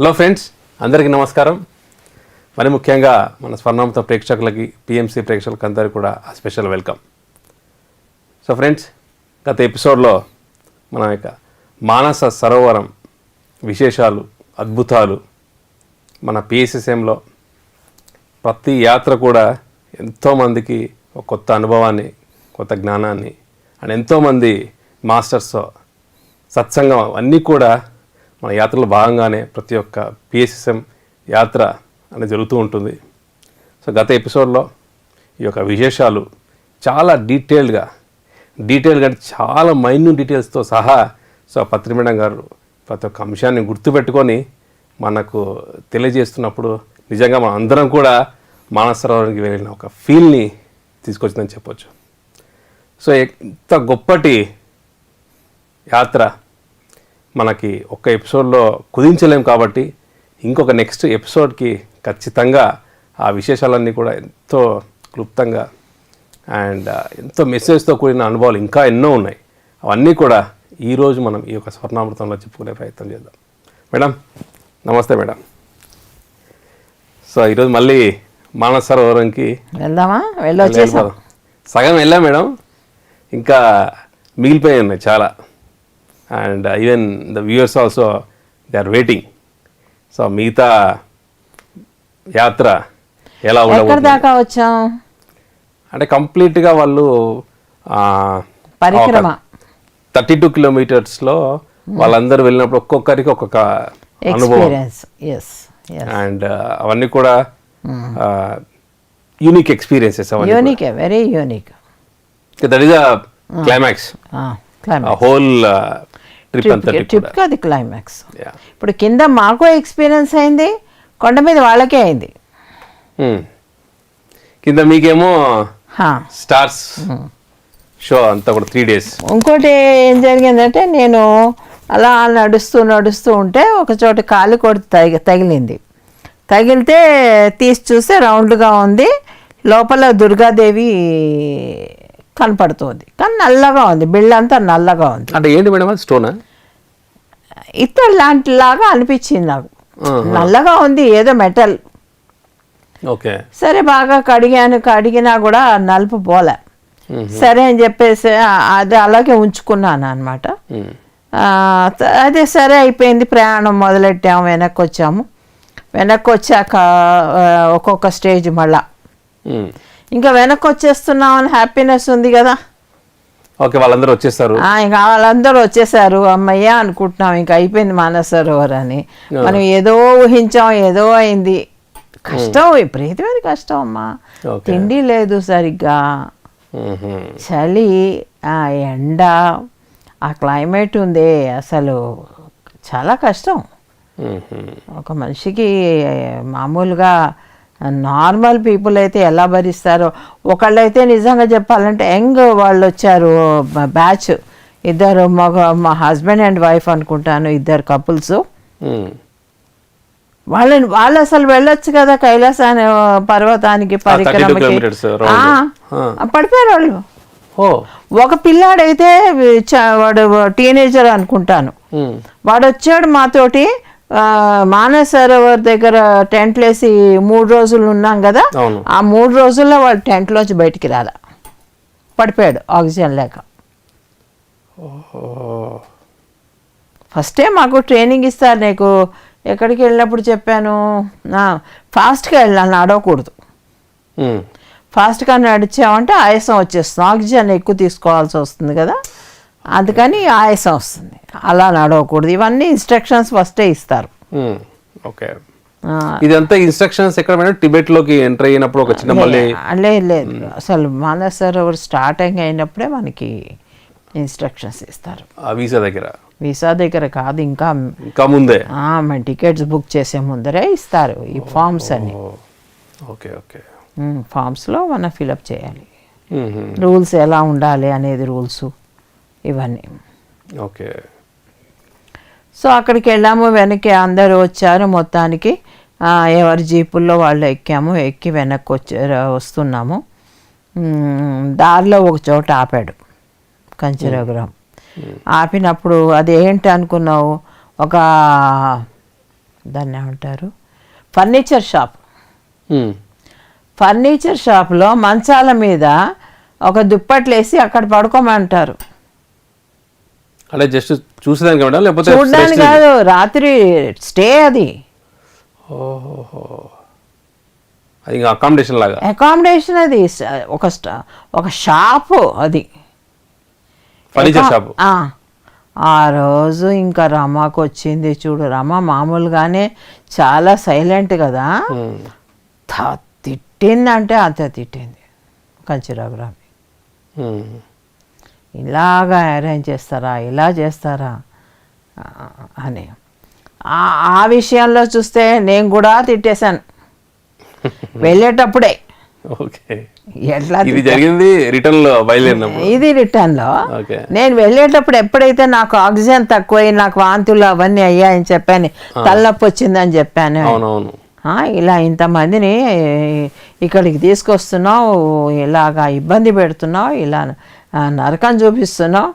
Hello friends, అందరికీ నమస్కారం. మరి ముఖ్యంగా మన స్వర్ణామృతం ప్రేక్షకులకి, పిఎంసి ప్రేక్షకులకి అందరికీ కూడా స్పెషల్ వెల్కమ్. సో ఫ్రెండ్స్, గత ఎపిసోడ్లో మన యొక్క మానస సరోవరం విశేషాలు, అద్భుతాలు, మన పిఎస్ఎస్ఎంలో ప్రతి యాత్ర కూడా ఎంతోమందికి ఒక కొత్త అనుభవాన్ని, కొత్త జ్ఞానాన్ని అండ్ ఎంతోమంది మాస్టర్స్ సత్సంగం అన్నీ కూడా మన యాత్రలో భాగంగానే ప్రతి ఒక్క పిఎస్ఎస్ఎం యాత్ర అనేది జరుగుతూ ఉంటుంది. సో గత ఎపిసోడ్లో ఈ యొక్క విశేషాలు చాలా డీటెయిల్గా చాలా మైన్యూట్ డీటెయిల్స్తో సహా సో పత్రి మేడం గారు ప్రతి ఒక్క అంశాన్ని గుర్తుపెట్టుకొని మనకు తెలియజేస్తున్నప్పుడు నిజంగా మనం అందరం కూడా మానస సరోవరానికి వెళ్ళిన ఒక ఫీల్ని తీసుకొచ్చిందని చెప్పొచ్చు. సో ఎంత గొప్పటి యాత్ర మనకి ఒక్క ఎపిసోడ్లో కుదించలేం కాబట్టి ఇంకొక నెక్స్ట్ ఎపిసోడ్కి ఖచ్చితంగా ఆ విశేషాలన్నీ కూడా ఎంతో క్లుప్తంగా అండ్ ఎంతో మెసేజ్తో కూడిన అనుభవాలు ఇంకా ఎన్నో ఉన్నాయి. అవన్నీ కూడా ఈరోజు మనం ఈ యొక్క స్వర్ణామృతంలో చెప్పుకునే ప్రయత్నం చేద్దాం. మేడం నమస్తే మేడం. సో ఈరోజు మళ్ళీ మానస సరోవరంకి వెళ్దామా? సగం వెళ్ళాం మేడం, ఇంకా మిగిలిపోయి ఉన్నాయి చాలా. And even the viewers also they are waiting. So మిగతా యాత్ర ఎలా ఎక్కడి దాకా వచ్చాం అంటే కంప్లీట్గా వాళ్ళు పరిక్రమ 32 కిలోమీటర్స్లో వాళ్ళందరూ వెళ్ళినప్పుడు ఒక్కొక్కరికి ఒక్కొక్క అనుభవం అండ్ అవన్నీ కూడా unique experiences. Unique, very unique. That is a climax, whole trip అది క్లైమాక్స్. ఇప్పుడు కింద మాకు ఎక్స్పీరియన్స్ అయింది, కొండ మీద వాళ్ళకే అయింది. కింద మీకేమో స్టార్స్ షో అంతా కూడా 3 days. ఇంకోటి ఏం జరిగిందంటే, నేను అలా నడుస్తూ ఉంటే ఒక చోట కాలు కొట్టి తగిలితే తీసి చూస్తే రౌండ్గా ఉంది, లోపల దుర్గాదేవి కనపడుతుంది, కానీ నల్లగా ఉంది, బిళ్ళ అంతా నల్లగా ఉంది. అంటే ఏంటి మేడం, స్టోనా? ఇత్తడి లాంటిలాగా అనిపించింది నాకు. నల్లగా ఉంది, ఏదో మెటల్. ఓకే, సరే బాగా కడిగినా కూడా నలుపు పోలే. సరే అని చెప్పేసి అది అలాగే ఉంచుకున్నాను అనమాట. అదే సరే అయిపోయింది, ప్రయాణం మొదలెట్టాము, వెనక్కి వచ్చాక ఒక్కొక్క స్టేజ్ మళ్ళా ఇంకా వెనక్కి వచ్చేస్తున్నామని హ్యాపీనెస్ ఉంది కదా. ఓకే, వాళ్ళందరూ వచ్చేసారు. ఇంకా వాళ్ళందరూ వచ్చేసారు, అమ్మయ్యా అనుకుంటున్నాం, ఇంకా అయిపోయింది మానస సరోవర్ అని. మనం ఏదో ఊహించాం, ఏదో అయింది. కష్టం, విపరీతమైన కష్టం అమ్మా. తిండి లేదు సరిగ్గా, చలి, ఆ ఎండ, ఆ క్లైమేట్ ఉంది, అసలు చాలా కష్టం. ఒక మనిషికి మామూలుగా నార్మల్ పీపుల్ అయితే ఎలా భరిస్తారో. ఒకళ్ళైతే నిజంగా చెప్పాలంటే యంగ్ వాళ్ళు వచ్చారు, బ్యాచ్, ఇద్దరు మా హస్బెండ్ అండ్ వైఫ్ అనుకుంటాను, ఇద్దరు కపుల్స్. వాళ్ళు అసలు వెళ్ళొచ్చు కదా కైలాసాని పర్వతానికి, పరిక్రమకి. పడిపోయారు వాళ్ళు. ఒక పిల్లాడైతే వాడు టీనేజర్ అనుకుంటాను, వాడు వచ్చాడు మాతోటి. మానస సరోవర్ దగ్గర టెంట్లు వేసి 3 రోజులు ఉన్నాం కదా, ఆ 3 రోజుల్లో వాడు టెంట్లోంచి బయటికి రాలా, పడిపోయాడు ఆక్సిజన్ లేక. ఫస్టే మాకు ట్రైనింగ్ ఇస్తారు, నీకు ఎక్కడికి వెళ్ళినప్పుడు చెప్పాను, ఫాస్ట్గా వెళ్ళాలి, నడవకూడదు. ఫాస్ట్గా నడిచామంటే ఆయాసం వచ్చేస్తుంది, ఆక్సిజన్ ఎక్కువ తీసుకోవాల్సి వస్తుంది కదా, అందుకని ఆయాసం వస్తుంది, అలా నడవకూడదు. ఇవన్నీ ఇన్స్ట్రక్షన్స్ ఫస్టే ఇస్తారు. ఓకే, ఇదంతా ఇన్స్ట్రక్షన్స్ ఎక్కడ టిబెట్లోకి ఎంటర్ అయినప్పుడు ఒక చిన్న లేదు, అసలు మానస సరోవర్ స్టార్టింగ్ అయినప్పుడే మనకి ఇన్స్ట్రక్షన్స్ ఇస్తారు. వీసా దగ్గర కాదు, ఇంకా ముందే, మన టికెట్స్ బుక్ చేసే ముందరే ఇస్తారు ఈ ఫామ్స్ అన్ని. ఓకే ఓకే, ఫామ్స్లో మనం ఫిలప్ చేయాలి, రూల్స్ ఎలా ఉండాలి అనేది రూల్స్ ఇవన్నీ. ఓకే, సో అక్కడికి వెళ్ళాము, వెనక్కి అందరూ వచ్చారు. మొత్తానికి ఎవరి జీపుల్లో వాళ్ళు ఎక్కి వెనక్కి వస్తున్నాము. దారిలో ఒక చోట ఆపాడు కంచిరగ్రహం. ఆపినప్పుడు అది ఏంటి అనుకున్నావు, ఒక దాన్ని ఏమంటారు, ఫర్నిచర్ షాప్. ఉమ్. ఫర్నిచర్ షాప్లో మంచాల మీద ఒక దుప్పట్లు వేసి అక్కడ పడుకోమంటారు. అంటే జస్ట్ చూసేదానికి మేడం లేకపోతే చూడడానికి కాదు, రాత్రి స్టే అది. ఓహో, అది ఇంకా అకామిడేషన్ లాగా. అకామిడేషన్ అది, ఒక షాపు అది, ఫర్నిచర్ షాప్. ఆ రోజు ఇంకా రమాకు వచ్చింది చూడు. రమ మామూలుగానే చాలా సైలెంట్ కదా, తిట్టిందంటే అంత తిట్టింది కంచి రఘురామి. ఇలాగా అరేంజ్ చేస్తారా, ఇలా చేస్తారా అని. ఆ విషయంలో చూస్తే నేను కూడా తిట్టేశాను వెళ్ళేటప్పుడే. ఓకే, ఎట్లా ఇది జరిగింది రిటర్న్ లో బయలుదేరినప్పుడు. ఇది రిటర్న్ లో నేను వెళ్ళేటప్పుడు ఎప్పుడైతే నాకు ఆక్సిజన్ తక్కువై నాకు వాంతులు అవన్నీ అయ్యాయని చెప్పాను, తలనొప్పి వచ్చిందని చెప్పాను. అవునవును. ఇలా ఇంతమందిని ఇక్కడికి తీసుకొస్తున్నావు, ఇలాగా ఇబ్బంది పెడుతున్నావు, ఇలా నరకం చూపిస్తున్నావు,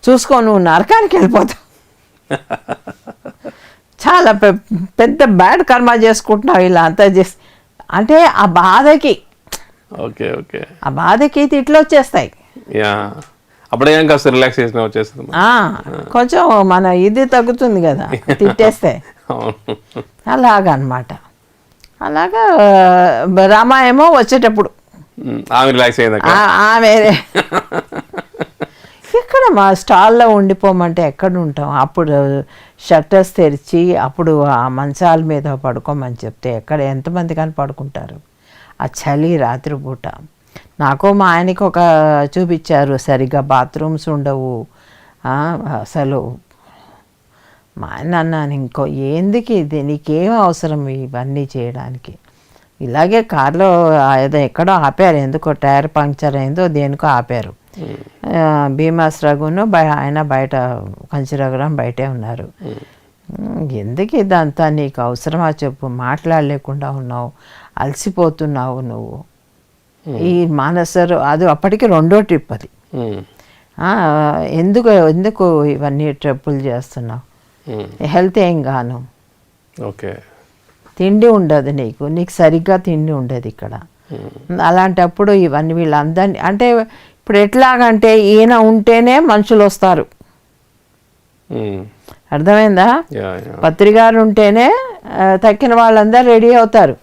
చూసుకో నువ్వు నరకానికి వెళ్ళిపోతావు, చాలా పెద్ద బ్యాడ్ కర్మ చేసుకుంటున్నావు ఇలా అంతా చేసి అంటే ఆ బాధకి. ఓకే ఓకే, ఆ బాధకి తిట్లు వచ్చేస్తాయి. అప్పుడే కాస్త రిలాక్సేషన్ వచ్చేస్తుంది, కొంచెం మన ఇది తగ్గుతుంది కదా తిట్టేస్తే. అలాగనమాట. అలాగా రామాయేమో వచ్చేటప్పుడు ఆమె రిలాక్స్ అయింది. ఆమె ఎక్కడ మా స్టాల్లో ఉండిపోమంటే ఎక్కడ ఉంటాం. అప్పుడు షట్టర్స్ తెరిచి అప్పుడు ఆ మంచాల మీద పడుకోమని చెప్తే ఎక్కడ ఎంతమంది కానీ పడుకుంటారు. ఆ చలి రాత్రిపూట. నాకు మా ఆయనకి ఒక చూపించారు, సరిగ్గా బాత్రూమ్స్ ఉండవు అసలు. మా ఆయన అన్నాను, ఇంకో ఎందుకు ఇది, నీకేం అవసరం ఇవన్నీ చేయడానికి. ఇలాగే కార్లో ఏదో ఎక్కడో ఆపారు, ఎందుకో టైర్ పంక్చర్ అయిందో దేనికో ఆపారు. భీమాస్ రఘును ఆయన బయట, కంచి రఘురాం బయటే ఉన్నారు. ఎందుకు ఇదంతా, నీకు అవసరమా చెప్పు, మాట్లాడలేకుండా ఉన్నావు, అలసిపోతున్నావు నువ్వు. ఈ మానసరు అది అప్పటికి 2వ ట్రిప్ అది. ఎందుకు ఇవన్నీ ట్రిప్పులు చేస్తున్నావు, హెల్త్ ఏం గాను, ఓకే తిండి ఉండదు నీకు సరిగ్గా తిండి ఉండదు ఇక్కడ. అలాంటప్పుడు ఇవన్నీ వీళ్ళందరినీ అంటే ఇప్పుడు ఎట్లాగంటే ఈయన ఉంటేనే మనుషులు వస్తారు, అర్థమైందా. పత్రికారు ఉంటేనే తక్కిన వాళ్ళందరూ రెడీ అవుతారు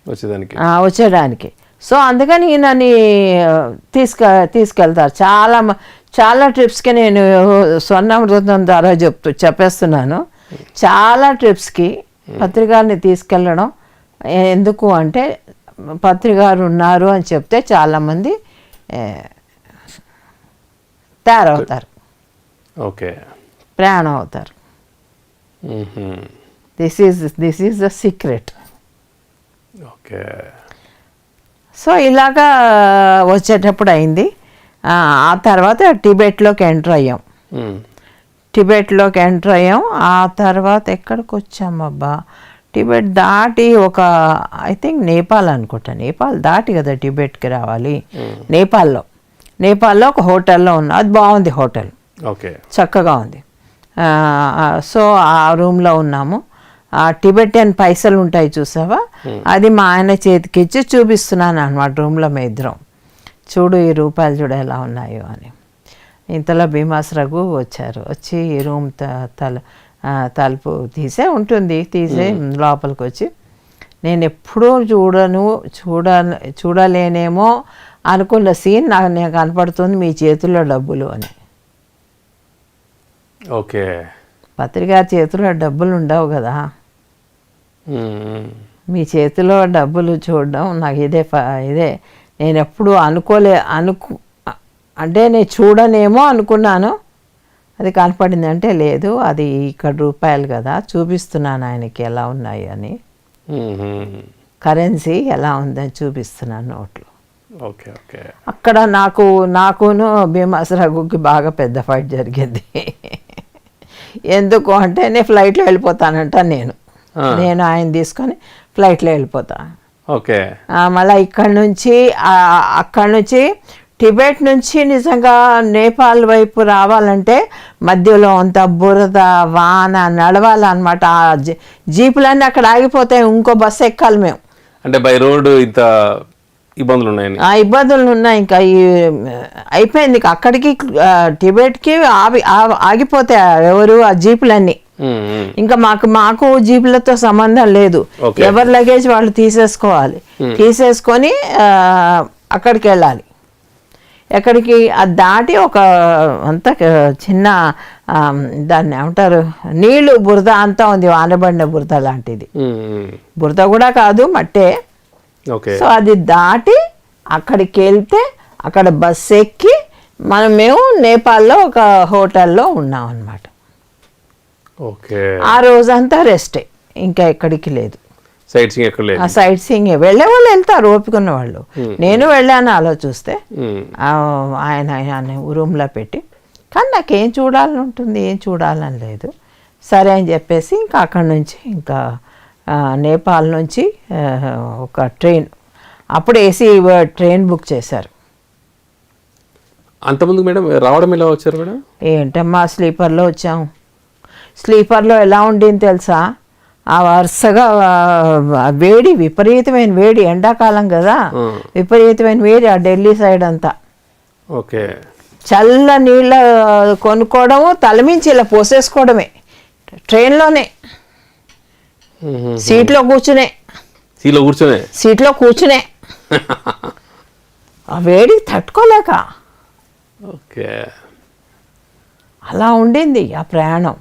వచ్చేయడానికి. సో అందుకని ఈయనని తీసుకెళ్తారు. చాలా ట్రిప్స్కి నేను స్వర్ణామృతం ద్వారా చెప్పేస్తున్నాను. చాలా ట్రిప్స్కి పత్రికారిని తీసుకెళ్ళడం ఎందుకు అంటే పత్రికారు ఉన్నారు అని చెప్తే చాలామంది తయారవుతారు, ఓకే ప్రయాణం అవుతారు. This is the secret. Okay. So ఇలాగా వచ్చేటప్పుడు అయింది. ఆ తర్వాత టిబెట్లోకి ఎంటర్ అయ్యాం. ఆ తర్వాత ఎక్కడికి వచ్చామబ్బా, టిబెట్ దాటి ఒక ఐ థింక్ నేపాల్ అనుకుంటా. నేపాల్ దాటి కదా టిబెట్కి రావాలి. నేపాల్లో ఒక హోటల్లో ఉన్నా, అది బాగుంది హోటల్, ఓకే చక్కగా ఉంది. సో ఆ రూమ్లో ఉన్నాము. ఆ టిబెటియన్ పైసలు ఉంటాయి చూసావా, అది మా ఆయన చేతికిచ్చి చూపిస్తున్నాను అనమాట రూమ్లో మేము ఇద్దరం. చూడు ఈ రూపాయలు చూడ ఎలా ఉన్నాయో అని. ఇంతలో భీమాస్ రఘు వచ్చారు. వచ్చి రూమ్ తలుపు తీసే ఉంటుంది, తీసే లోపలికి వచ్చి, నేను ఎప్పుడూ చూడలేనేమో అనుకున్న సీన్ నాకు కనపడుతుంది, మీ చేతుల్లో డబ్బులు అని. ఓకే. పత్రికారి చేతిలో డబ్బులు ఉండవు కదా, మీ చేతిలో డబ్బులు చూడడం నాకు ఇదే నేను ఎప్పుడు అంటే నేను చూడనేమో అనుకున్నాను, అది కనపడింది అంటే లేదు, అది ఇక్కడ రూపాయలు కదా, చూపిస్తున్నాను ఆయనకి ఎలా ఉన్నాయి అని, కరెన్సీ ఎలా ఉందని చూపిస్తున్నాను నోట్లు. Okay okay. అక్కడ నాకును భీమాస్ రఘుకి బాగా పెద్ద ఫైట్ జరిగింది. ఎందుకు అంటే నేను ఫ్లైట్లో వెళ్ళిపోతానంట, నేను ఆయన తీసుకొని ఫ్లైట్లో వెళ్ళిపోతా. ఓకే. మళ్ళీ అక్కడి నుంచి టిబెట్ నుంచి నిజంగా నేపాల్ వైపు రావాలంటే మధ్యలో అంత బురద వాన నడవాలన్నమాట. ఆ జీపులన్నీ అక్కడ ఆగిపోతాయి, ఇంకో బస్సు ఎక్కాలి మేము. అంటే బై రోడ్ ఇంత ఇబ్బందులు ఉన్నాయని. ఆ ఇబ్బందులు ఉన్నాయి. ఇంకా అయిపోయింది అక్కడికి టిబెట్కి ఆగిపోతాయి ఎవరు ఆ జీపులన్నీ. ఇంకా మాకు జీపులతో సంబంధం లేదు, ఎవరి లగేజ్ వాళ్ళు తీసేసుకోవాలి. తీసేసుకొని అక్కడికి వెళ్ళాలి. ఎక్కడికి అది దాటి ఒక అంత చిన్న దాన్ని ఏమంటారు నీళ్లు బురద అంతా ఉంది, వానబడిన బురద లాంటిది. బురద కూడా కాదు, మట్టే. సో అది దాటి అక్కడికి వెళ్తే అక్కడ బస్సు ఎక్కి మేము నేపాల్లో ఒక హోటల్లో ఉన్నాం అన్నమాట. ఆ రోజంతా రెస్టే, ఇంకా ఎక్కడికి లేదు. సైట్ సీయింగ్ వెళ్ళే వాళ్ళు వెళ్తారు, ఓపికన్న వాళ్ళు. నేను వెళ్ళాను అలా చూస్తే, ఆయన రూమ్లో పెట్టి. కానీ నాకేం చూడాలని ఉంటుంది, ఏం చూడాలని లేదు. సరే అని చెప్పేసి ఇంకా అక్కడి నుంచి ఇంకా నేపాల్ నుంచి ఒక ట్రైన్, అప్పుడు ఏసీ ట్రైన్ బుక్ చేశారు. అంతమంది మేడం రావడం ఎలా వచ్చారు మేడం? ఏంటమ్మా స్లీపర్లో వచ్చాము. స్లీపర్లో ఎలా ఉండింది తెలుసా, ఆ వరుసగా వేడి, విపరీతమైన వేడి, ఎండాకాలం కదా, విపరీతమైన వేడి ఆ ఢిల్లీ సైడ్ అంతా. ఓకే. చల్ల నీళ్ళ కొనుక్కోవడము, తలమించి ఇలా పోసేసుకోవడమే ట్రైన్లోనే. సీట్లో కూర్చునే ఆ వేడి తట్టుకోలేక అలా ఉండింది ఆ ప్రయాణం.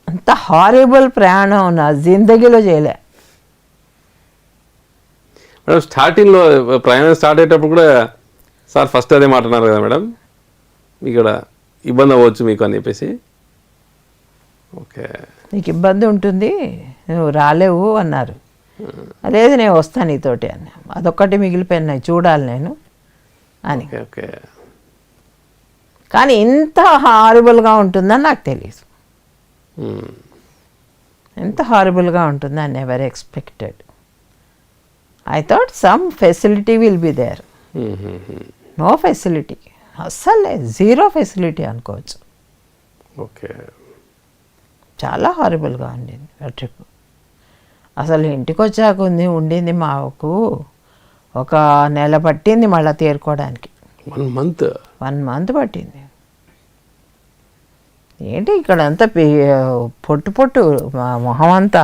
అంత హారిబుల్ ప్రయాణం నా జిందగీలో చేయలే. మేడం స్టార్టింగ్లో ప్రయాణం స్టార్ట్ అయ్యేటప్పుడు కూడా సార్ ఫస్ట్ అదే మాట అన్నారు కదా మేడం, ఇక్కడ ఇబ్బంది అవ్వచ్చు మీకు అని చెప్పేసి. ఓకే, నీకు ఇబ్బంది ఉంటుంది, నువ్వు రాలేవు అన్నారు. లేదు నేను వస్తాను నీతోటి అని. అదొక్కటి మిగిలిపోయినాయి చూడాలి నేను అని. ఓకే. కానీ ఇంత హారిబుల్గా ఉంటుందని నాకు తెలియదు. ఎంత హారిబుల్గా ఉంటుందో I never expected. I thought some facility will be there. No facility, అస్సలే జీరో ఫెసిలిటీ అనుకోవచ్చు. ఓకే. చాలా హారిబుల్గా ఉండింది ఆ ట్రిప్. అసలు ఇంటికి వచ్చాక ఉండింది మాకు ఒక నెల పట్టింది మళ్ళీ తేరుకోవడానికి. 1 మంత్ పట్టింది. ఏంటి ఇక్కడ అంతా పొట్టు మొహం అంతా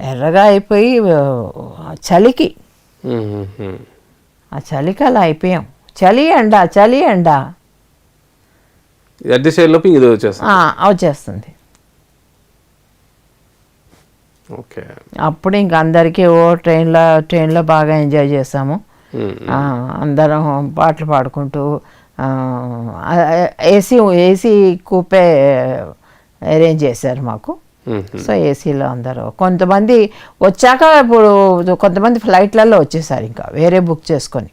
ఎర్రగా అయిపోయి చలికి, ఆ చలికి అలా అయిపోయాం. చలి ఎండ వచ్చేస్తుంది. అప్పుడు ఇంక అందరికీ ట్రైన్లో బాగా ఎంజాయ్ చేసాము. అందరం పాటలు పాడుకుంటూ ఏసీ కూపే అరేంజ్ చేశారు మాకు. సో ఏసీలో అందరూ, కొంతమంది వచ్చాక ఇప్పుడు కొంతమంది ఫ్లైట్లలో వచ్చేసారు ఇంకా వేరే బుక్ చేసుకొని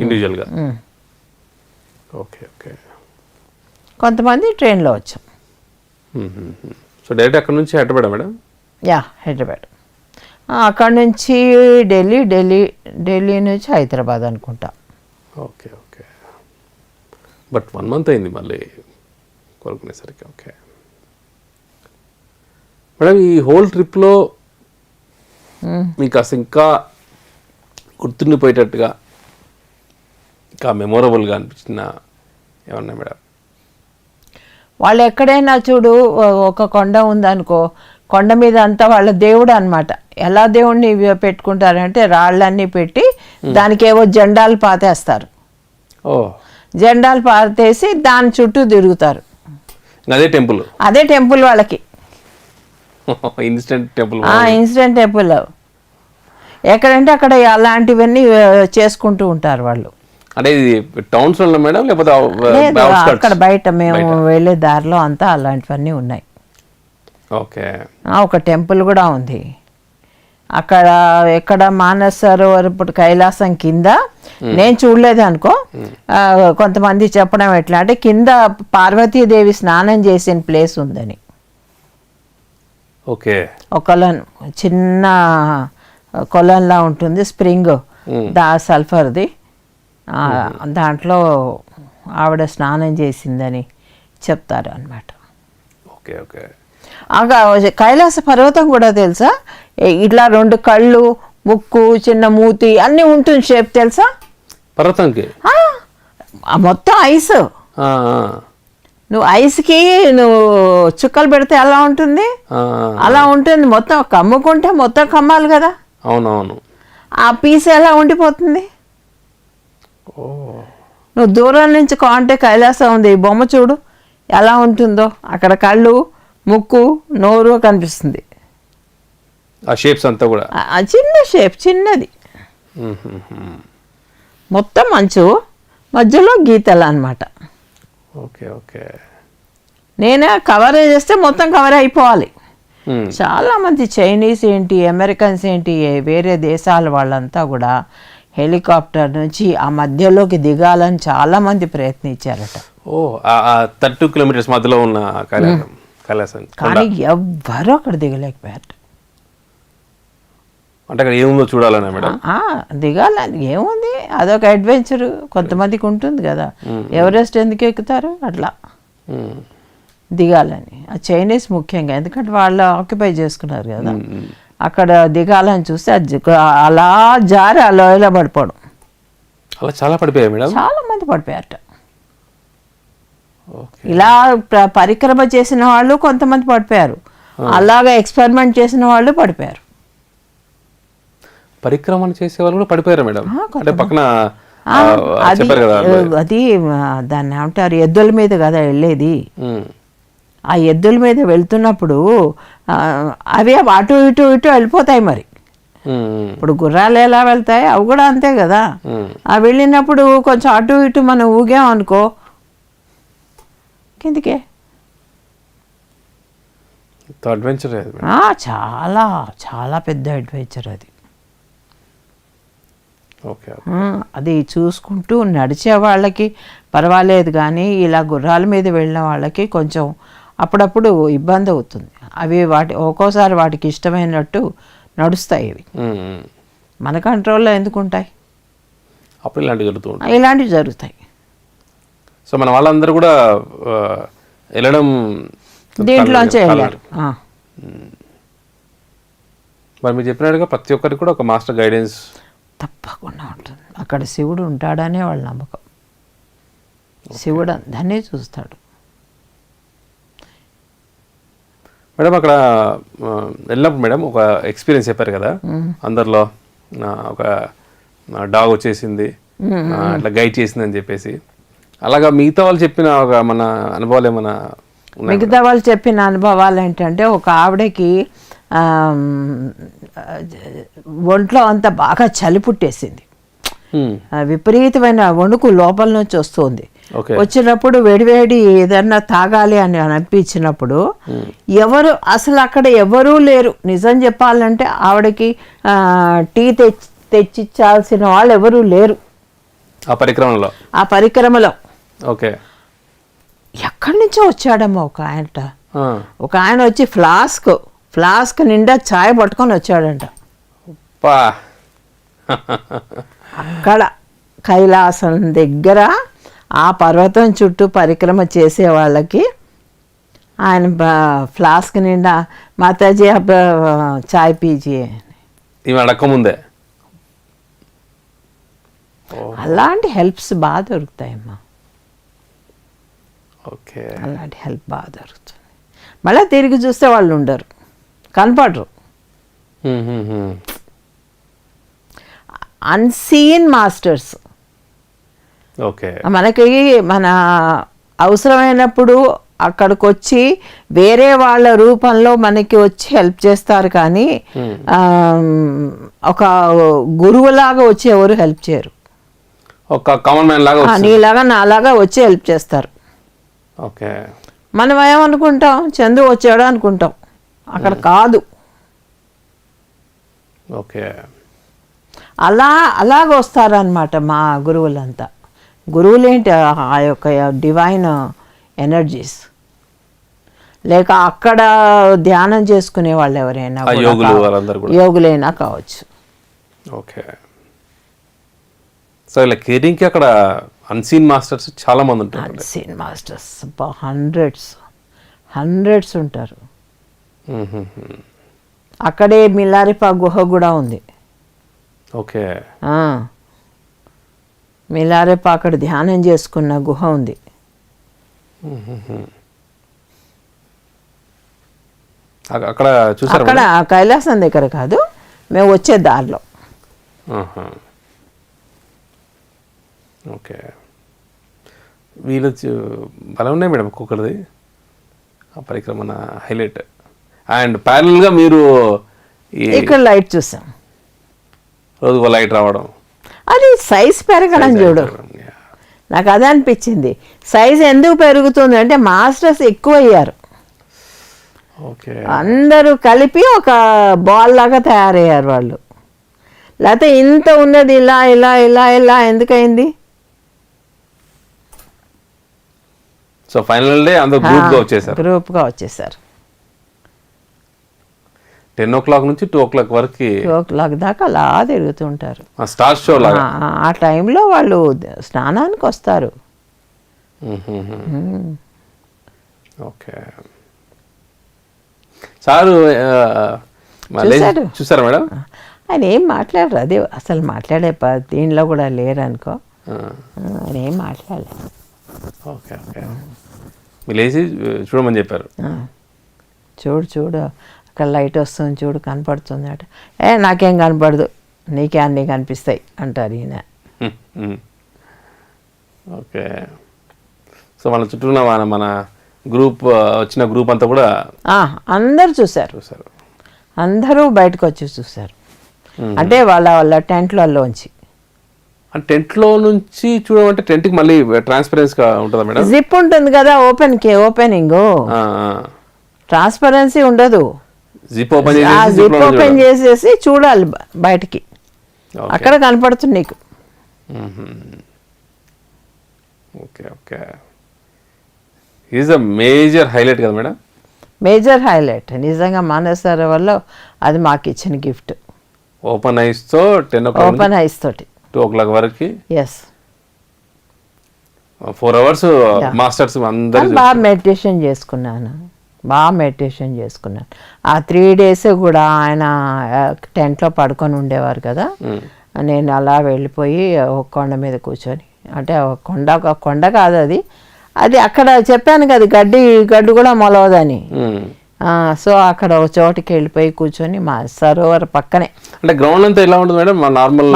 ఇండివిజువల్గా. కొంతమంది ట్రైన్లో వచ్చాం. సో డైరెక్ట్ అక్కడ నుంచి హైదరాబాద్ మేడం? యా, హైదరాబాద్. అక్కడ నుంచి ఢిల్లీ నుంచి హైదరాబాద్ అనుకుంటా. ఓకే. బట్ 1 మంత్ అయింది మళ్ళీ కోలుకునేసరికి. ఓకే మేడం, ఈ హోల్ ట్రిప్లో మీకు అసలు ఇంకా గుర్తుండిపోయేటట్టుగా ఇంకా మెమొరబుల్గా అనిపించిన ఏమన్నా మేడం? వాళ్ళు ఎక్కడైనా చూడు, ఒక కొండ ఉందనుకో, కొండ మీద అంతా వాళ్ళ దేవుడు అనమాట. ఎలా దేవుడిని పెట్టుకుంటారంటే రాళ్ళన్నీ పెట్టి దానికేవో జెండాలు పాతేస్తారు. జెండాలు పాతేసి దాని చుట్టూ తిరుగుతారు. అదే టెంపుల్ వాళ్ళకి. ఇన్స్టెంట్ టెంపుల్ ఎక్కడంటే అక్కడ అలాంటివన్నీ చేసుకుంటూ ఉంటారు వాళ్ళు. అంటే ఇది టౌన్స్ లో మేడం లేకపోతే అక్కడ బయట మేము వెళ్ళే దారిలో అంతా అలాంటివన్నీ ఉన్నాయి. ఓకే. ఒక టెంపుల్ కూడా ఉంది అక్కడ. ఎక్కడ మానస సరోవర్ ఇప్పుడు కైలాసం కింద, నేను చూడలేదు అనుకో, కొంతమంది చెప్పడం ఎట్లా అంటే కింద పార్వతీదేవి స్నానం చేసిన ప్లేస్ ఉందని. ఓకే. ఒక కొలను, చిన్న కొలంలా ఉంటుంది, స్ప్రింగ్. సల్ఫర్ది దాంట్లో ఆవిడ స్నానం చేసిందని చెప్తారు అన్నమాట. Okay okay. కైలాస పర్వతం కూడా తెలుసా, ఇట్లా 2 కళ్ళు, ముక్కు, చిన్న మూతి అన్నీ ఉంటుంది షేప్ తెలుసా పర్వతంకి? మొత్తం ఐస్. నువ్వు ఐస్కి నువ్వు చుక్కలు పెడితే ఎలా ఉంటుంది అలా ఉంటుంది. మొత్తం కమ్ముకుంటే మొత్తం కమ్మాలి కదా. అవునవును. ఆ పీస్ ఎలా ఉండిపోతుంది. నువ్వు దూరం నుంచి కాంటే కైలాసం ఉంది, ఈ బొమ్మ చూడు ఎలా ఉంటుందో. అక్కడ కళ్ళు, ముక్కు, నోరు కనిపిస్తుంది. ఆ షేప్స్ అంతా కూడా చిన్న షేప్, చిన్నది. మొత్తం మంచు, మధ్యలో గీతలు అన్నమాట. Okay okay. నేనే కవర్ చేస్తే మొత్తం కవర్ అయిపోవాలి. చాలామంది చైనీస్ ఏంటి, అమెరికన్స్ ఏంటి, వేరే దేశాల వాళ్ళంతా కూడా హెలికాప్టర్ నుంచి ఆ మధ్యలోకి దిగాలని చాలామంది ప్రయత్నించారట. 32 కిలోమీటర్స్ మధ్యలో ఉన్న కైలాసం, కానీ ఎవ్వరూ అక్కడ దిగలేకపోయారు. అంటే అక్కడ ఏముందో చూడాలనే మేడం? దిగాలని ఏముంది, అదొక అడ్వెంచర్ కొంతమందికి ఉంటుంది కదా. ఎవరెస్ట్ ఎందుకు ఎక్కుతారు అట్లా దిగాలని. ఆ చైనీస్ ముఖ్యంగా, ఎందుకంటే వాళ్ళు ఆక్యుపై చేసుకున్నారు కదా. అక్కడ దిగాలని చూస్తే అలా జారి ఆ లోయలో పడిపోవడం. అలా చాలా పడిపోయాయి మేడం? చాలా మంది పడిపోయారట. ఇలా పరిక్రమ చేసిన వాళ్ళు కొంతమంది పడిపోయారు, అలాగా ఎక్స్పెరిమెంట్ చేసిన వాళ్ళు పడిపోయారు. పరిక్రమణ చేసే వాళ్ళు కూడా పడిపోయారు మేడం? అంటే పక్కన అది దాన్ని ఏమంటారు, ఎద్దుల మీద కదా వెళ్ళేది. ఆ ఎద్దుల మీద వెళ్తున్నప్పుడు అవి అటు ఇటు ఇటు వెళ్ళిపోతాయి. మరి ఇప్పుడు గుర్రాలు ఎలా వెళ్తాయి, అవి కూడా అంతే కదా. అవి వెళ్ళినప్పుడు కొంచెం అటు ఇటు మనం ఊగాం అనుకో కిందికే. అడ్వెంచర్ చాలా చాలా పెద్ద అడ్వెంచర్ అది. అది చూసుకుంటూ నడిచే వాళ్ళకి పర్వాలేదు, కానీ ఇలా గుర్రాల మీద వెళ్ళిన వాళ్ళకి కొంచెం అప్పుడప్పుడు ఇబ్బంది అవుతుంది. అవి ఒక్కోసారి వాటికి ఇష్టమైనట్టు నడుస్తాయి. ఇవి మన కంట్రోల్లో ఎందుకు ఉంటాయి? అప్పుడు ఇలాంటివి జరుగుతాయి. సో మన వాళ్ళందరూ కూడా వెళ్ళడం దీంట్లోంచి వెళ్ళారు. మరి మీరు చెప్పినట్టుగా ప్రతి ఒక్కరికి కూడా ఒక మాస్టర్ గైడెన్స్ తప్పకుండా ఉంటుంది. అక్కడ శివుడు ఉంటాడనే వాళ్ళ నమ్మకం. శివుడు అందరినీ చూస్తాడు. మేడం అక్కడ వెళ్ళినప్పుడు మేడం ఒక ఎక్స్పీరియన్స్ చెప్పారు కదా, అందరిలో ఒక డాగ్ వచ్చేసింది అట్లా గైడ్ చేసింది అని చెప్పేసి. అలాగా మిగతా వాళ్ళు చెప్పిన ఒక మన అనుభవాలు ఏమైనా? మిగతా వాళ్ళు చెప్పిన అనుభవాలు ఏంటంటే, ఒక ఆవిడకి ఒంట్లో అంతా బాగా చలి పుట్టేసింది, విపరీతమైన వణుకు లోపల నుంచి వస్తుంది. వచ్చినప్పుడు వేడివేడి ఏదన్నా తాగాలి అని అనిపించినప్పుడు ఎవరు అసలు అక్కడ ఎవరూ లేరు. నిజం చెప్పాలంటే ఆవిడకి టీ తెచ్చిచ్చాల్సిన వాళ్ళు ఎవరూ లేరు ఆ పరిక్రమలో. ఓకే. ఎక్కడి నుంచో వచ్చాడమ్మా ఒక ఆయన వచ్చి ఫ్లాస్క్ నిండా ఛాయ్ పట్టుకొని వచ్చాడంట. అక్కడ కైలాసం దగ్గర ఆ పర్వతం చుట్టూ పరిక్రమ చేసే వాళ్ళకి ఆయన ఫ్లాస్క్ నిండా మాతాజీ చాయ్ పీజీ అడక్కముందే. అలాంటి హెల్ప్స్ బాగా దొరుకుతాయమ్మా. ఓకే. అలాంటి హెల్ప్ బాగా దొరుకుతుంది. మళ్ళీ తిరిగి చూస్తే వాళ్ళు ఉండరు, కనపడరు. Unseen masters. ఓకే. మనకి మన అవసరమైనప్పుడు అక్కడికి వచ్చి వేరే వాళ్ళ రూపంలో మనకి వచ్చి హెల్ప్ చేస్తారు, కానీ ఒక గురువులాగా వచ్చి ఎవరు హెల్ప్ చేయరు. ఒక కామన్ మ్యాన్ లాగా నీలాగా నాలాగా వచ్చి హెల్ప్ చేస్తారు. ఓకే. మనం ఏమనుకుంటాం, చందు వచ్చాడు అనుకుంటాం, అక్కడ కాదు. ఓకే. అలాగ వస్తారనమాట మా గురువులంతా. గురువులేంటి, ఆ యొక్క డివైన్ ఎనర్జీస్. లేక అక్కడ ధ్యానం చేసుకునే వాళ్ళు ఎవరైనా, యోగులైనా కావచ్చు. ఓకే. సో ఇలా కేరింగ్కి అక్కడ అన్సీన్ మాస్టర్స్ చాలా మంది ఉంటారు. అన్సీన్ మాస్టర్స్ హండ్రెడ్స్ ఉంటారు. అక్కడే మిలారిపా గుహ కూడా ఉంది. ఓకే. మిలారిపా అక్కడ ధ్యానం చేసుకున్న గుహ ఉంది. అక్కడ చూసారా? అక్కడ కైలాసం దగ్గర కాదు, మేము వచ్చే దారిలో. ఓకే. వీళ్ళు బలం ఉన్నాయి మేడం ఒక్కొక్కరిది ఆ పరిక్రమణ హైలైట్. అండ్ ప్యారల్గా మీరు ఇక్కడ లైట్ చూసాం, రోజుకో లైట్ రావడం, అది సైజ్ పెరగడం చూడు. నాకు అదే అనిపించింది, సైజ్ ఎందుకు పెరుగుతుంది అంటే మాస్టర్స్ ఎక్కువ అయ్యారు. ఓకే. అందరూ కలిపి ఒక బాల్ లాగా తయారయ్యారు వాళ్ళు. లేకపోతే ఇంత ఉన్నది ఇలా ఇలా ఇలా ఇలా ఎందుకయింది? సో ఫైనల్ డే అందరూ గ్రూప్గా వచ్చేసారు. 10 o'clock నుంచి 2 o'clock వరకు 2 o'clock దాకా అలా తిరుగుతుంటారు. స్టార్ షో లాగా. ఆ టైంలో వాళ్ళు స్నానానికి వస్తారు. ఓకే. సారు చూసారా మేడం? ఆయన ఏం మాట్లాడరు, అదే అసలు మాట్లాడే దీనిలో కూడా లేరు అనుకో. ఆయన ఏం మాట్లాడలేదు. ఓకే. ఓకే. మీరు లేచి చూడమని చెప్పారు. చూడు అక్కడ లైట్ వస్తుంది చూడు, కనపడుతుంది అట. నాకేం కనపడదు, నీకే అన్నీ కనిపిస్తాయి అంటారు ఈయన. ఓకే. సో మన చుట్టూ మన గ్రూప్ వచ్చిన గ్రూప్ అంతా కూడా అందరూ చూశారు. అందరూ బయటకు వచ్చి చూశారు. అంటే వాళ్ళ టెంట్లలోంచి. టెంట్లో నుంచి చూడమంటే టెంట్కి మళ్ళీ ట్రాన్స్పరెన్సీగా ఉంటుందా మేడం? జిప్ ఉంటుంది కదా, ఓపెనింగ్. ట్రాన్స్పరెన్సీ ఉండదు. జిప్ ఓపెన్ చేసేసి చూడాలి బయటికి, అక్కడ కనపడుతుంది నీకు. Okay. Okay. Is a major highlight కదా మేడం? మేజర్ హైలైట్ నిజంగా. మానసరోవర్లో అది మాకు ఇచ్చిన గిఫ్ట్. ఓపెన్ ఐస్తో 10 o'clock ఓపెన్ ఐస్ తోటి 2 o'clock వరకు. ఎస్. 4 hours మాస్టర్స్ అందరూ బాగా మెడిటేషన్ చేసుకున్నాను. ఆ 3 days కూడా ఆయన టెంట్లో పడుకొని ఉండేవారు కదా. నేను అలా వెళ్ళిపోయి ఒక కొండ మీద కూర్చొని, అంటే ఒక కొండ కాదు అది అక్కడ చెప్పాను కదా గడ్డు కూడా మొలవదని. సో అక్కడ ఒక చోటుకి వెళ్ళిపోయి కూర్చొని మా సరోవర్ పక్కనే. అంటే గ్రౌండ్ అంతా ఎలా ఉంటుంది మేడం? నార్మల్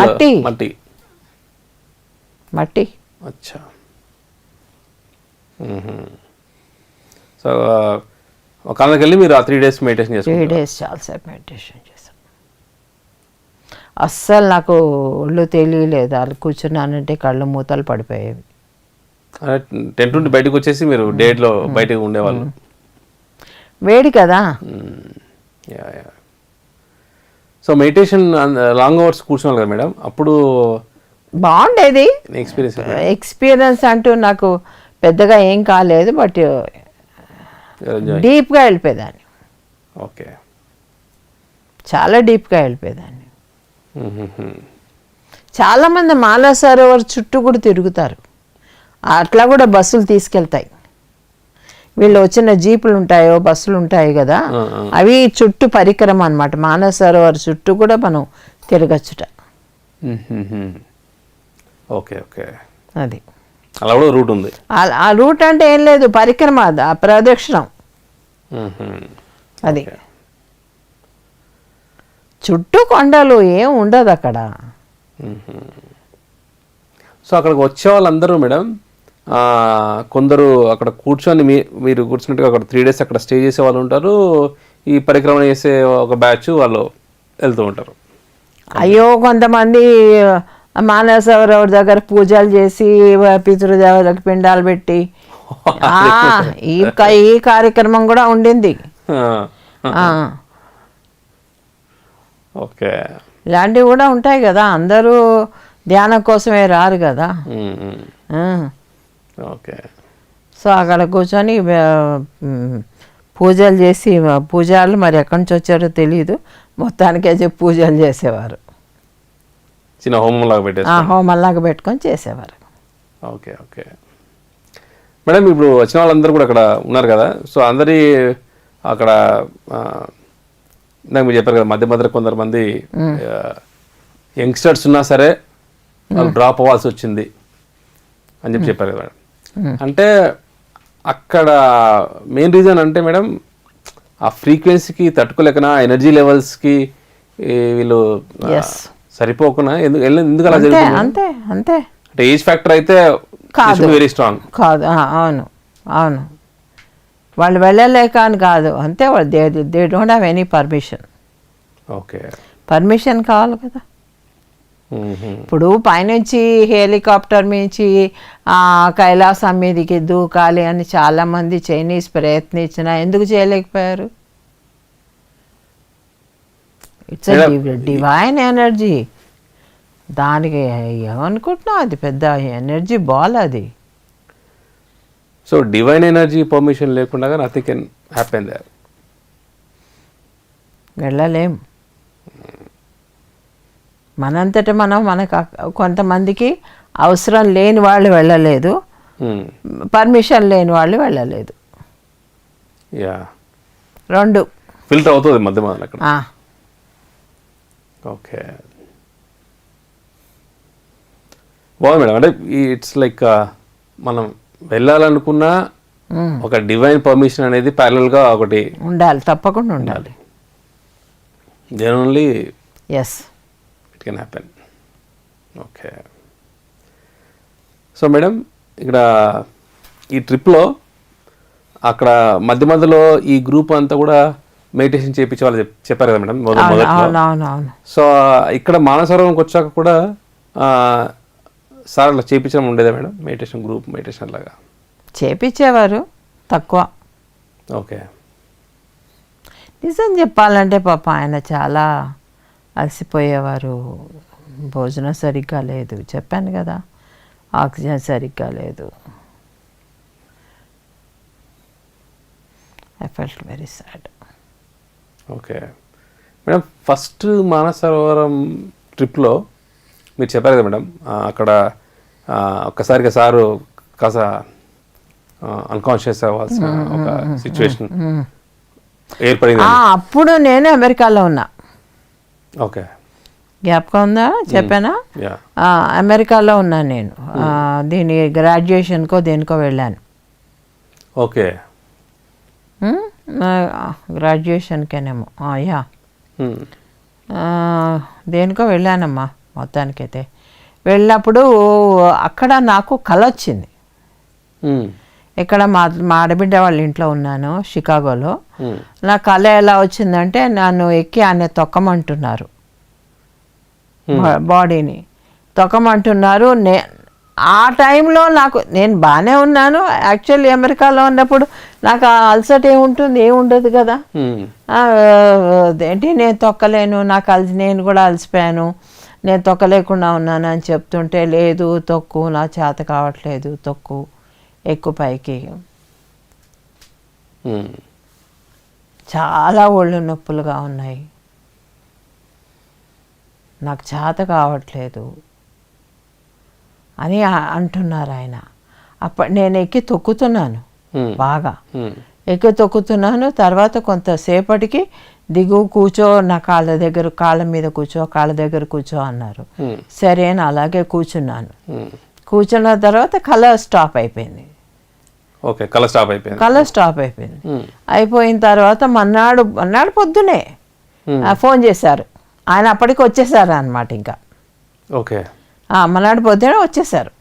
మట్టి. అచ్చా. సో ఒక కాలకి వెళ్ళి మీరు ఆ 3 days మెడిటేషన్ చేశారు? 3 days చాలాసేపు మెడిటేషన్ చేశాను. అస్సలు నాకు ఒళ్ళు తెలియలేదు. వాళ్ళు కూర్చున్నానంటే కళ్ళు మూతలు పడిపోయేవి. టెంట్ నుండి బయటకు వచ్చేసి మీరు డేట్లో బయటకు ఉండేవాళ్ళు? వేడి కదా. సో మెడిటేషన్ లాంగ్ అవర్స్ కూర్చున్నారు కదా మేడం, అప్పుడు బాగుండేది. ఎక్స్పీరియన్స్ అంటూ నాకు పెద్దగా ఏం కాలేదు, బట్ డీప్గా వెళ్ళిపోయేదాన్ని. ఓకే. చాలా డీప్గా వెళ్ళిపోయేదాన్ని. చాలామంది మానసరోవర్ చుట్టూ కూడా తిరుగుతారు. అట్లా కూడా బస్సులు తీసుకెళ్తాయి. వీళ్ళు వచ్చిన జీపులు ఉంటాయో బస్సులు ఉంటాయి కదా, అవి చుట్టూ పరికరం అన్నమాట. మానసరోవర్ చుట్టూ కూడా మనం తిరగచ్చుట. ఓకే. ఓకే. అది అలా కూడా రూట్ ఉంది. ఆ రూట్ అంటే ఏం లేదు, పరిక్రమ, ప్రదక్షిణం. అది చుట్టూ కొండలు, ఏం ఉండదు అక్కడ. సో అక్కడికి వచ్చే వాళ్ళందరూ మేడం కొందరు అక్కడ కూర్చొని మీరు కూర్చున్నట్టుగా అక్కడ 3 days అక్కడ స్టే చేసే వాళ్ళు ఉంటారు, ఈ పరిక్రమణ చేసే ఒక బ్యాచ్ వాళ్ళు వెళ్తూ ఉంటారు. అయ్యో కొంతమంది మానసరోవర్ దగ్గర పూజలు చేసి పితృదేవతలకు పిండాలు పెట్టి ఈ కార్యక్రమం కూడా ఉండింది. ఓకే. ఇలాంటివి కూడా ఉంటాయి కదా, అందరూ ధ్యానం కోసమే రారు కదా. ఓకే. సో అక్కడ కూర్చొని పూజలు చేసి, పూజలు మరి ఎక్కడి నుంచి వచ్చారో తెలియదు, మొత్తానికే చెప్పి పూజలు చేసేవారు. చిన్న హోమం లాగా పెట్టేస్తారు. హోమల్లాగా పెట్టుకొని చేసేవారు. ఓకే ఓకే మేడం, ఇప్పుడు వచ్చిన వాళ్ళందరూ కూడా అక్కడ ఉన్నారు కదా, సో అందరి అక్కడ ఇందాక మీరు చెప్పారు కదా మధ్య మధ్యలో కొందరు యంగ్స్టర్స్ ఉన్నా సరే వాళ్ళు డ్రాప్ అవ్వాల్సి వచ్చింది అని చెప్పారు కదా మేడం. అంటే అక్కడ మెయిన్ రీజన్ అంటే మేడం ఆ ఫ్రీక్వెన్సీకి తట్టుకోలేకనా, ఎనర్జీ లెవెల్స్కి వీళ్ళు సరిపోకుండా ఎందుకు అలా జరుగుతుంది? అంతే అంతే. అంటే ఏజ్ ఫ్యాక్టర్ అయితే వెరీ స్ట్రాంగ్ కాదు. అవును అవును, వాళ్ళు వెళ్ళలేక అని కాదు, అంతే. వాళ్ళు they don't have any permission. Okay, permission కావాలి కదా. ఇప్పుడు పైనుంచి హెలికాప్టర్ నుంచి కైలాసం మీదకి దూకాలి అని చాలామంది చైనీస్ ప్రయత్నించినా ఎందుకు చేయలేకపోయారు? It's divine energy. దానికి ఏమనుకుంటున్నావు, అది పెద్ద ఎనర్జీ బాల్ అది. సో డివైన్ ఎనర్జీ పర్మిషన్ లేకుండా నథింగ్ కెన్ హ్యాపెన్ దేర్. వెళ్ళలేం మనంతట మనం. మనకు కొంతమందికి అవసరం లేని వాళ్ళు వెళ్ళలేదు, పర్మిషన్ లేని వాళ్ళు వెళ్ళలేదు. రెండు ఫిల్టర్ అవుతుంది మధ్య మధ్యలో అక్కడ. ఓకే, బాగుంది మేడం. అంటే ఇట్స్ లైక్ మనం వెళ్ళాలనుకున్న ఒక డివైన్ పర్మిషన్ అనేది ప్యారలల్గా ఒకటి ఉండాలి, తప్పకుండా ఉండాలి. There only yes it can happen. Okay, so madam ఇక్కడ ఈ ట్రిప్లో అక్కడ మధ్య మధ్యలో ఈ గ్రూప్ అంతా కూడా మెడిటేషన్ చేయించే వాళ్ళు చెప్పారు కదా మేడం మొదట్లో. సో ఇక్కడ మానసరోవరంకి వచ్చాక కూడా సార్ అట్లా చేయించడం ఉండేదా మేడం? మెడిటేషన్ గ్రూప్ మెడిటేషన్ లాగా చేపించేవారు, తక్కువ. ఓకే, నిజం చెప్పాలంటే పాప ఆయన చాలా అలసిపోయేవారు. భోజనం సరిగ్గా లేదు, చెప్పాను కదా, ఆక్సిజన్ సరిగ్గా లేదు. I felt very sad. Okay madam, first Mansarovar ట్రిప్లో మీరు చెప్పారు కదా మేడం, అక్కడ ఒక్కసారిగా సారు కాస్త అన్కాన్షియస్ అవ్వాల్సిన ఒక సిచ్యువేషన్ ఏర్పడింది. అప్పుడు నేను అమెరికాలో ఉన్నా. ఓకే, జ్ఞాపకం ఉందా? చెప్పానా? అమెరికాలో ఉన్నాను నేను. దీని గ్రాడ్యుయేషన్కో దేనికో వెళ్ళాను. ఓకే, గ్రాడ్యుయేషన్కేనేమో. యా, దేనికో వెళ్ళానమ్మా. మొత్తానికైతే వెళ్ళినప్పుడు అక్కడ నాకు కళ వచ్చింది. ఇక్కడ మా ఆడబిడ్డ వాళ్ళ ఇంట్లో ఉన్నాను షికాగోలో. నా కళ ఎలా వచ్చిందంటే నన్ను ఎక్కి ఆయన తొక్కమంటున్నారు, బాడీని తొక్కమంటున్నారు. ఆ టైంలో నేను బాగానే ఉన్నాను. యాక్చువల్లీ అమెరికాలో ఉన్నప్పుడు నాకు అలసట ఏముండదు కదా. ఏంటి నేను తొక్కలేను, నేను కూడా అలసిపోయాను, నేను తొక్కలేకుండా ఉన్నాను అని చెప్తుంటే, లేదు తొక్కు, నా చేత కావట్లేదు, తొక్కు, ఎక్కువ పైకి. చాలా ఒళ్ళు నొప్పులుగా ఉన్నాయి, నాకు చేత కావట్లేదు అని అంటున్నారు ఆయన. నేను ఎక్కి తొక్కుతున్నాను, బాగా ఎక్కి తొక్కుతున్నాను. తర్వాత కొంతసేపటికి దిగు, కూర్చో, నా కాళ్ళ మీద కూర్చో, కాళ్ళ దగ్గర కూర్చో అన్నారు. సరే అని అలాగే కూర్చున్నాను. కూర్చున్న తర్వాత కళ స్టాప్ అయిపోయింది. కళ స్టాప్ అయిపోయింది. అయిపోయిన తర్వాత మన్నాడు పొద్దునే ఫోన్ చేశారు. ఆయన అప్పటికి వచ్చేసారు అనమాట. ఇంకా మన్నాడు పొద్దునే వచ్చేసారు.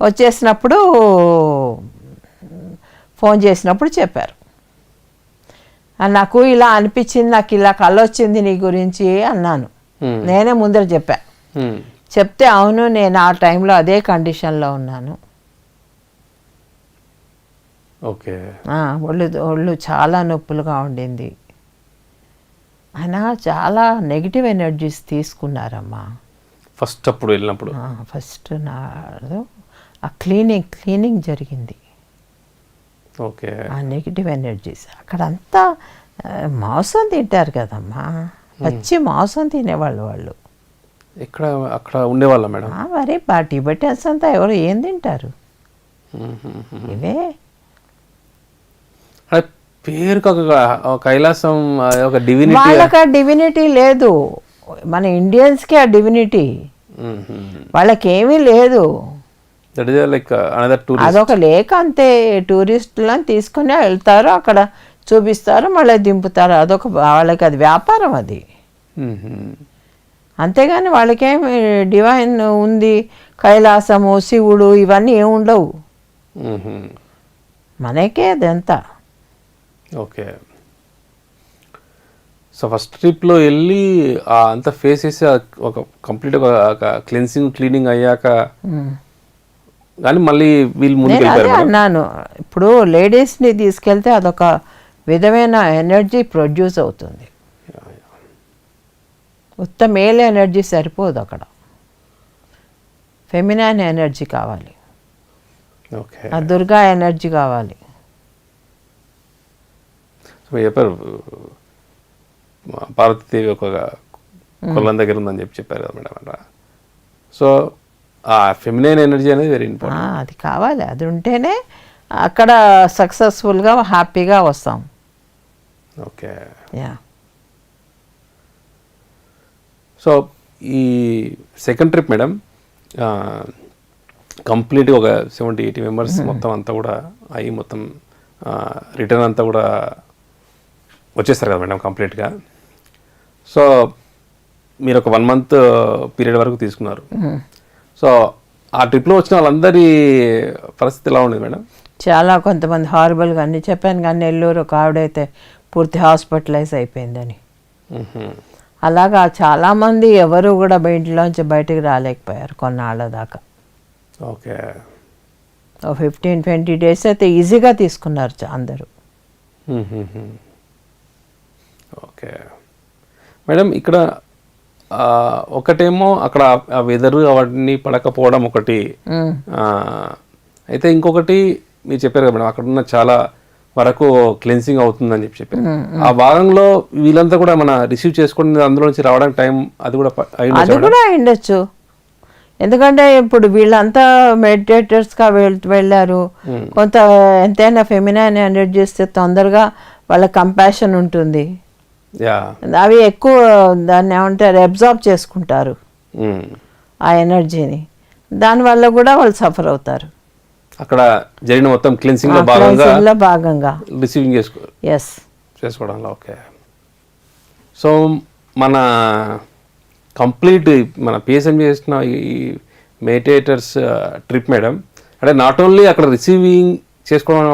వచ్చేసినప్పుడు ఫోన్ చేసినప్పుడు చెప్పారు, నాకు ఇలా అనిపించింది, నాకు ఇలా కళ వచ్చింది నీ గురించి అన్నాను. నేనే ముందర చెప్పా. చెప్తే అవును, నేను ఆ టైంలో అదే కండిషన్లో ఉన్నాను. ఒళ్ళు చాలా నొప్పులుగా ఉండింది. ఆయన చాలా నెగిటివ్ ఎనర్జీస్ తీసుకున్నారమ్మా ఫస్ట్ అప్పుడు వెళ్ళినప్పుడు. ఫస్ట్ నాడు ఆ క్లీనింగ్ జరిగింది. ఆ నెగిటివ్ ఎనర్జీస్ అక్కడంతా మాంసం తింటారు కదమ్మా, పచ్చి మాంసం తినేవాళ్ళు వాళ్ళు. ఇక్కడ అక్కడ ఉండేవాళ్ళ మేడం? మరి టిబెటన్స్ అంతా ఎవరు ఏం తింటారు ఇవే. పేరుకి ఒక కైలాసం ఒక డివినిటీ. వాళ్ళకి ఆ డివినిటీ లేదు, మన ఇండియన్స్కి ఆ డివినిటీ, వాళ్ళకి ఏమీ లేదు. That is like another tourist. అదొక లేక్ అంతే, టూరిస్టులను తీసుకుని వెళ్తారు, అక్కడ చూపిస్తారు, మళ్ళీ దింపుతారు. అదొక వాళ్ళకి అది వ్యాపారం అది. అంతేగాని వాళ్ళకేమి డివైన్ ఉంది, కైలాసము, శివుడు ఇవన్నీ ఏమి ఉండవు. మనకే అదంతా. ఓకే. సో ఫస్ట్ ట్రిప్లో వెళ్ళి అంతా ఫేస్ చేసి ఒక కంప్లీట్ ఒక క్లీనింగ్ అయ్యాక కానీ మళ్ళీ వీళ్ళు ముందుకు వెళ్ళారు. అన్నాను ఇప్పుడు లేడీస్ని తీసుకెళ్తే అదొక విధమైన ఎనర్జీ ప్రొడ్యూస్ అవుతుంది. ఉత్త మేల్ ఎనర్జీ సరిపోదు, అక్కడ ఫెమినైన్ ఎనర్జీ కావాలి, ఓకే, ఆ దుర్గా ఎనర్జీ కావాలి. చెప్పారు పార్వతీదేవి ఒక కొల్లం దగ్గర ఉందని చెప్పారు కదా మేడం. సో ఆ ఫెమినైన్ ఎనర్జీ అనేది వెరీ ఇంపార్టెంట్. అది కావాలి, అది ఉంటేనే అక్కడ సక్సెస్ఫుల్గా హ్యాపీగా వస్తాం. ఓకే. యా. సో ఈ సెకండ్ ట్రిప్ మేడం కంప్లీట్గా ఒక 70-80 మెంబర్స్ మొత్తం అంతా కూడా అయ్యి మొత్తం రిటర్న్ అంతా కూడా వచ్చేస్తారు కదా మేడం కంప్లీట్గా. సో మీరు ఒక 1 month పీరియడ్ వరకు తీసుకున్నారు. సో ఆ ట్రిప్లో వచ్చిన వాళ్ళందరి పరిస్థితి ఎలా ఉండేది మేడం? చాలా కొంతమంది హారబుల్గా అన్నీ చెప్పాను, కానీ నెల్లూరు ఒక ఆవిడైతే పూర్తి హాస్పిటలైజ్ అయిపోయిందని. అలాగా చాలామంది ఎవరు కూడా ఇంట్లోంచి బయటకు రాలేకపోయారు కొన్నాళ్ళ దాకా. ఓకే. 15-20 days అయితే ఈజీగా తీసుకున్నారు అందరూ. ఓకే మేడం, ఇక్కడ ఒకటేమో అక్కడ ఆ వెదర్ అవన్నీ పడకపోవడం ఒకటి, అయితే ఇంకొకటి మీరు చెప్పారు కదా మేడం అక్కడ ఉన్న చాలా వరకు క్లెన్సింగ్ అవుతుందని చెప్పారు. ఆ భాగంలో వీళ్ళంతా కూడా మన రిసీవ్ చేసుకుని అందులో నుంచి రావడానికి టైం అది కూడా అయ్యుండొచ్చు. ఎందుకంటే ఇప్పుడు వీళ్ళంతా మెడిటేటర్స్గా వెళ్ళారు, కొంత ఎంతైనా ఫెమినైన్ ఎనర్జీస్ తొందరగా వాళ్ళ కంపాషన్ ఉంటుంది, అవి ఎక్కువ దాన్ని ఏమంటారు అబ్జార్బ్ చేసుకుంటారు ఆ ఎనర్జీని, దానివల్ల కూడా వాళ్ళు సఫర్ అవుతారు. అక్కడ జరిగిన మొత్తం క్లెన్సింగ్ లో భాగంగా రిసీవింగ్ చేసుకోవడంలో. ఓకే. సో మన కంప్లీట్ మన పిఎస్ఎం చేసిన ఈ మెడిటేటర్స్ ట్రిప్ మేడం అంటే నాట్ ఓన్లీ అక్కడ రిసీవింగ్ చేసుకోవడం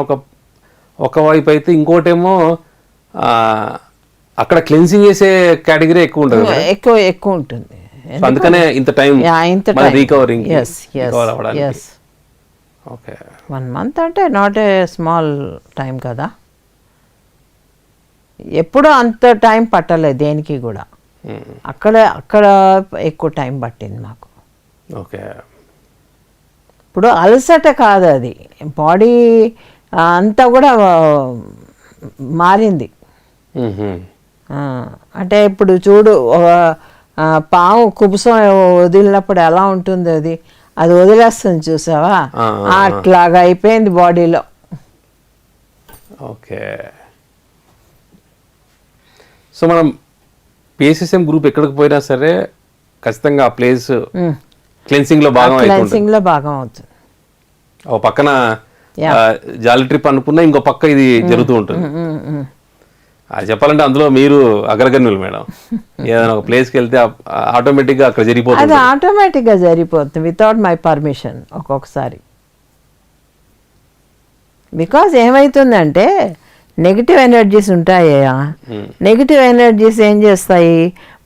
ఒక వైపు అయితే, ఇంకోటేమో అక్కడ క్లెన్సింగ్ చేసే కేటగిరీ ఎక్కువ ఉంటుంది, ఎక్కువ ఉంటుంది. అందుకనే ఇంత టైం రికవరింగ్. ఓకే. 1 month అంటే నాట్ ఏ స్మాల్ టైం కదా, ఎప్పుడూ అంత టైం పట్టలేదు దేనికి కూడా, అక్కడ ఎక్కువ టైం పట్టింది మాకు. ఓకే. ఇప్పుడు అలసట కాదు, అది బాడీ అంతా కూడా మారింది. అంటే ఇప్పుడు చూడు పాము కుబుసం వదిలినప్పుడు ఎలా ఉంటుంది, అది వదిలేస్తుంది చూసావా, అట్లాగా అయిపోయింది బాడీలో. ఓకే. సో మనం పిఎస్ఎస్ఎం గ్రూప్ ఎక్కడికి పోయినా సరే ఖచ్చితంగా ఆ ప్లేస్ క్లెన్సింగ్ లో భాగం అవుతుంది. ఒక పక్కన జాలి ట్రిప్ అనుకున్నా ఇంకో పక్క ఇది జరుగుతూ ఉంటుంది. అది చెప్పాలంటే అందులో మీరు అగ్రగణ్యులు మేడం. ఏదైనా ఒక ప్లేస్కి వెళ్తే ఆటోమేటిక్గా అక్కడ జరిగిపోతుంది, అది ఆటోమేటిక్గా జరిగిపోతుంది వితౌట్ మై పర్మిషన్ ఒక్కొక్కసారి. బికాజ్ ఏమవుతుందంటే నెగిటివ్ ఎనర్జీస్ ఉంటాయా, నెగిటివ్ ఎనర్జీస్ ఏం చేస్తాయి,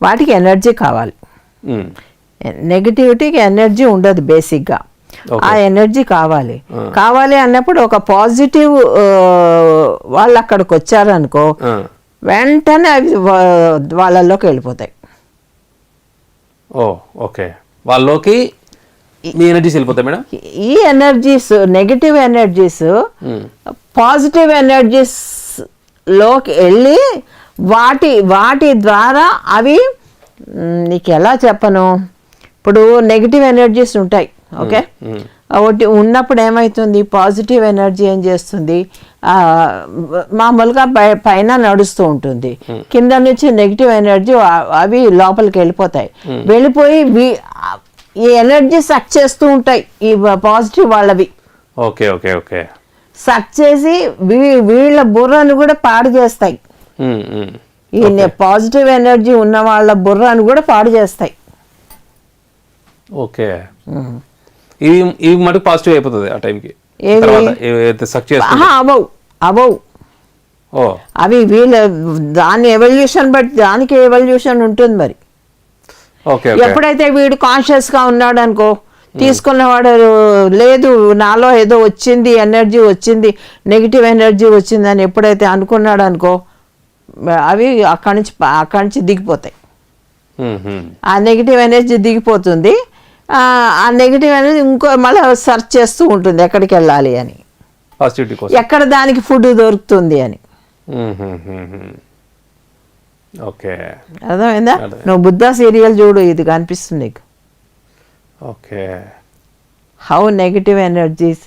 వాటికి ఎనర్జీ కావాలి. నెగిటివిటీకి ఎనర్జీ ఉండదు బేసిక్గా, ఆ ఎనర్జీ కావాలి అన్నప్పుడు ఒక పాజిటివ్ వాళ్ళు అక్కడికి వచ్చారనుకో వెంటనే అవి వాళ్ళలోకి వెళ్ళిపోతాయి. ఓకే. వాళ్ళలోకి ఎనర్జీస్ వెళ్ళిపోతాయి మేడం. ఈ energies negative energies positive energies లోకి వెళ్ళి వాటి ద్వారా అవి నీకు ఎలా చెప్పను, ఇప్పుడు నెగిటివ్ ఎనర్జీస్ ఉంటాయి, ఓకే. ఒకటి ఉన్నప్పుడు ఏమవుతుంది, పాజిటివ్ ఎనర్జీ ఏం చేస్తుంది, మామూలుగా పైన నడుస్తూ ఉంటుంది, కింద నుంచి నెగిటివ్ ఎనర్జీ అవి లోపలికి వెళ్ళిపోతాయి. వెళ్ళిపోయి ఈ ఎనర్జీ సక్ చేస్తూ ఉంటాయి ఈ పాజిటివ్ వాళ్ళవి. Okay okay okay. సక్ చేసి వీళ్ళ బుర్రను కూడా పాడు చేస్తాయి. ఈ పాజిటివ్ ఎనర్జీ ఉన్న వాళ్ళ బుర్రను కూడా పాడు చేస్తాయి. ఓకే. ఇవి మటుకు పాజిటివ్ అయిపోతుంది ఆ టైంకి. అవవు అవి వీళ్ళ దాని ఎవల్యూషన్ బట్టి దానికి ఎవల్యూషన్ ఉంటుంది మరి. ఎప్పుడైతే వీడు కాన్షియస్ గా ఉన్నాడు అనుకో, తీసుకున్నవాడు లేదు నాలో ఏదో వచ్చింది, ఎనర్జీ వచ్చింది, నెగిటివ్ ఎనర్జీ వచ్చిందని ఎప్పుడైతే అనుకున్నాడు అనుకో, అవి అక్కడి నుంచి దిగిపోతాయి. ఆ నెగిటివ్ ఎనర్జీ దిగిపోతుంది. ఆ నెగిటివ్ అనేది ఇంకో మళ్ళీ సెర్చ్ చేస్తూ ఉంటుంది ఎక్కడికి వెళ్ళాలి అని, ఎక్కడ దానికి ఫుడ్ దొరుకుతుంది అని. ఓకే, అర్థమైందా? నువ్వు బుద్ధ సీరియల్ చూడు, ఇది కనిపిస్తుంది నీకు. Okay, how negative energies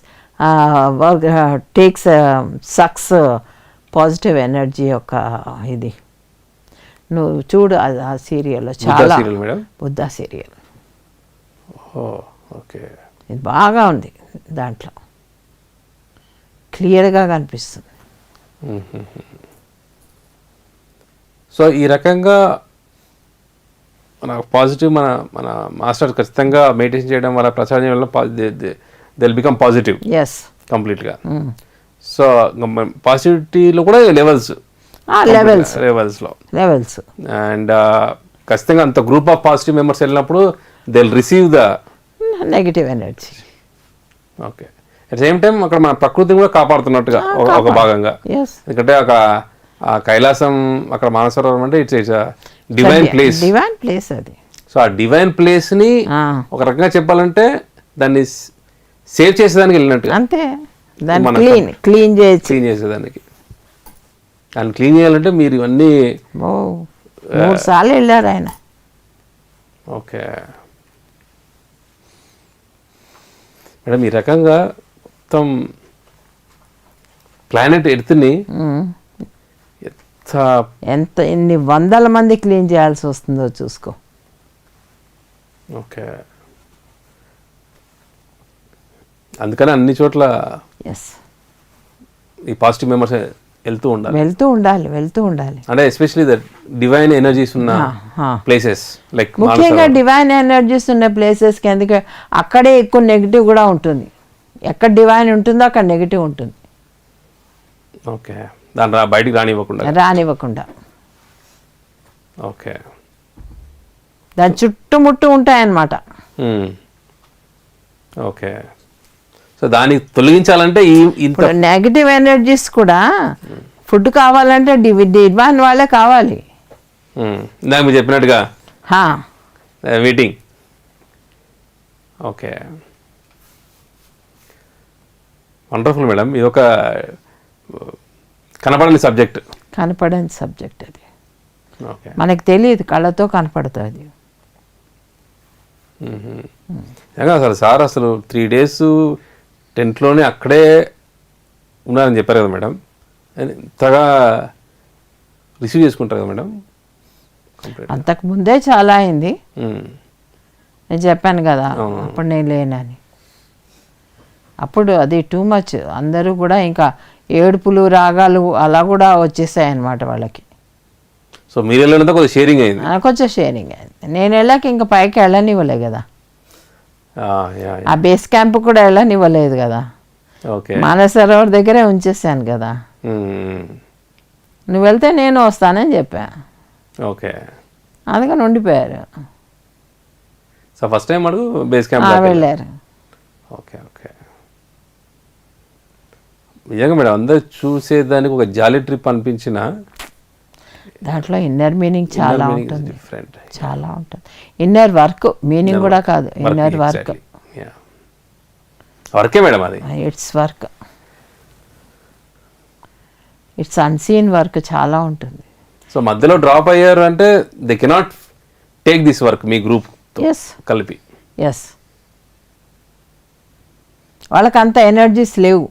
takes sucks positive energy యొక్క ఇది నువ్వు చూడు ఆ సీరియల్లో. చాలా బుద్ధ సీరియల్. ఓకే, ఇది బాగా ఉంది, దాంట్లో క్లియర్గా కనిపిస్తుంది. సో ఈ రకంగా మన పాజిటివ్ మన మాస్టర్ ఖచ్చితంగా మెడిటేషన్ చేయడం వల్ల, ప్రచారం చేయడం వల్ల దిల్ బికమ్ పాజిటివ్ కంప్లీట్గా. సో పాజిటివిటీలో కూడా లెవెల్స్ అండ్ ఖచ్చితంగా అంత గ్రూప్ ఆఫ్ పాజిటివ్ మెంబర్స్ వెళ్ళినప్పుడు they will receive the negative energy. Okay, at same time అక్కడ మన ప్రకృతిని కూడా కాపాడుతున్నట్టుగా ఒక భాగంగా. ఎందుకంటే ఆ కైలాసం అక్కడ మానసరోవరం అంటే ఇట్స్ డివైన్ ప్లేస్ అది. సో ఆ డివైన్ ప్లేస్ ని ఒక రకంగా చెప్పాలంటే దాన్ని సేవ్ చేసేదానికి వెళ్ళినట్టు అంతే. క్లీన్ చేసేదానికి. దాన్ని క్లీన్ చేయాలంటే మీరు ఇవన్నీ 3 సార్లు వెళ్ళారు ఆయన. ఓకే మేడం, ఈ రకంగా మొత్తం ప్లానెట్ ఎర్త్ని ఎన్ని వందల మంది క్లీన్ చేయాల్సి వస్తుందో చూసుకో. ఓకే, అందుకని అన్ని చోట్ల ఈ పాజిటివ్ మెంబర్స్ వెళ్తూ ఉండాలి. అంటే ఎస్పెషల్లీ ద డివైన్ ఎనర్జీస్ ఉన్న ప్లేసెస్, లైక్ ముఖ్యంగా డివైన్ ఎనర్జీస్ ఉన్న ప్లేసెస్కి. ఎందుకంటే అక్కడే ఎక్కువ నెగిటివ్ కూడా ఉంటుంది. ఎక్కడ డివైన్ ఉంటుందో అక్కడ నెగిటివ్ ఉంటుంది. ఓకే, దాన్ని బయటికి రానివ్వకుండా. ఓకే, దాని చుట్టుముట్టు ఉంటాయన్నమాట. ఓకే, సో దాన్ని తొలగించాలంటే ఇప్పుడు నెగిటివ్ ఎనర్జీస్ కూడా ఫుడ్ కావాలంటే డివైన్ వాళ్ళే కావాలి. ఇందాక మీరు చెప్పినట్టుగా మీటింగ్. Okay, wonderful madam. ఇది ఒక కనపడని సబ్జెక్ట్ అది. మనకు తెలియదు, కళ్ళతో కనపడుతుంది. సార్ అసలు 3 days టెంట్లోనే అక్కడే ఉన్నారని చెప్పారు కదా మేడం. ఇంతగా రిసీవ్ చేసుకుంటారు కదా మేడం. అంతకు ముందే చాలా అయింది, నేను చెప్పాను కదా అప్పుడు నేను లేనని. అప్పుడు అది టూ మచ్. అందరూ కూడా ఇంకా ఏడుపులు రాగాలు అలా కూడా వచ్చేసాయి అన్నమాట వాళ్ళకి. సో మీరు వెళ్ళినంత కొంచెం షేరింగ్ అయింది. కొంచెం షేరింగ్ అయింది. నేను వెళ్ళాక ఇంకా పైకి వెళ్ళనివ్వలే కదా, ఆ బేస్ క్యాంప్ కూడా వెళ్ళనివ్వలేదు కదా. మానసరోవర్ దగ్గరే ఉంచేసాను కదా. నువ్వు వెళ్తే నేను వస్తానని చెప్పా. ఓకే, అందుకని ఉండిపోయారు. సో ఫస్ట్ టైం అడుగు బేస్ క్యాంప్ వెళ్ళారు. ఓకే ఓకే, నిజంగా మేడం అందరూ చూసేదానికి ఒక జాలీ ట్రిప్ అనిపించిన దాంట్లో ఇన్నర్ మీనింగ్ చాలా ఉంటుంది. చాలా ఉంటుంది. ఇన్నర్ వర్క్, మీనింగ్ కూడా కాదు, ఇన్నర్ వర్క్. వర్కే మేడం అది. It's work, it's unseen work చాలా ఉంటుంది. సో మధ్యలో డ్రాప్ అయ్యారు అంటే they cannot take this work me group కలిపి. ఎస్, వాళ్ళకి అంత ఎనర్జీస్ లేవు.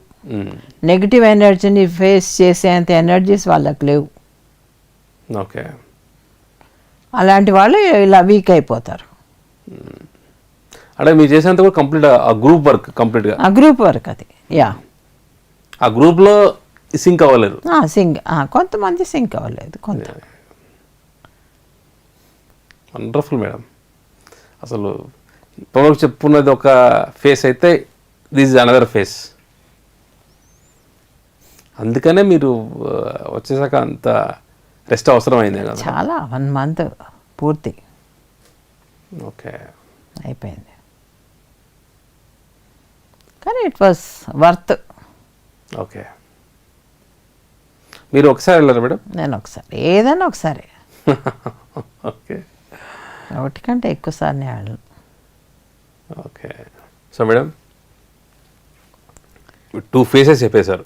నెగిటివ్ ఎనర్జీని ఫేస్ చేసేంత ఎనర్జీస్ వాళ్ళకి లేవు. ఓకే, అలాంటి వాళ్ళు ఇలా వీక్ అయిపోతారు. అంటే మీరు చేసేంత కూడా కంప్లీట్ ఆ గ్రూప్ వర్క్ కంప్లీట్గా ఆ గ్రూప్ వర్క్ అది. యా, ఆ గ్రూప్లో సింక్ అవ్వలేరు. కొంతమంది సింక్ అవ్వలేదు. కొంత వండర్ఫుల్ మేడం. అసలు ఇప్పుడు చెప్పుకున్నది ఒక ఫేస్ అయితే దిస్ ఇస్ అనదర్ ఫేస్. అందుకనే మీరు వచ్చేసాక అంత రెస్ట్ అవసరం అయింది కదా. చాలా 1 month పూర్తి ఓకే, అయిపోయింది. కానీ ఇట్ వాస్ వర్త్. ఓకే, మీరు ఒకసారి వెళ్ళారు మేడం? నేను ఒకసారి, ఏదైనా ఒకసారి. ఓకే, ఒకటి కంటే ఎక్కువ సార్లు వెళ్ళను. ఓకే. సో మేడం 2 phases చెప్పేశారు.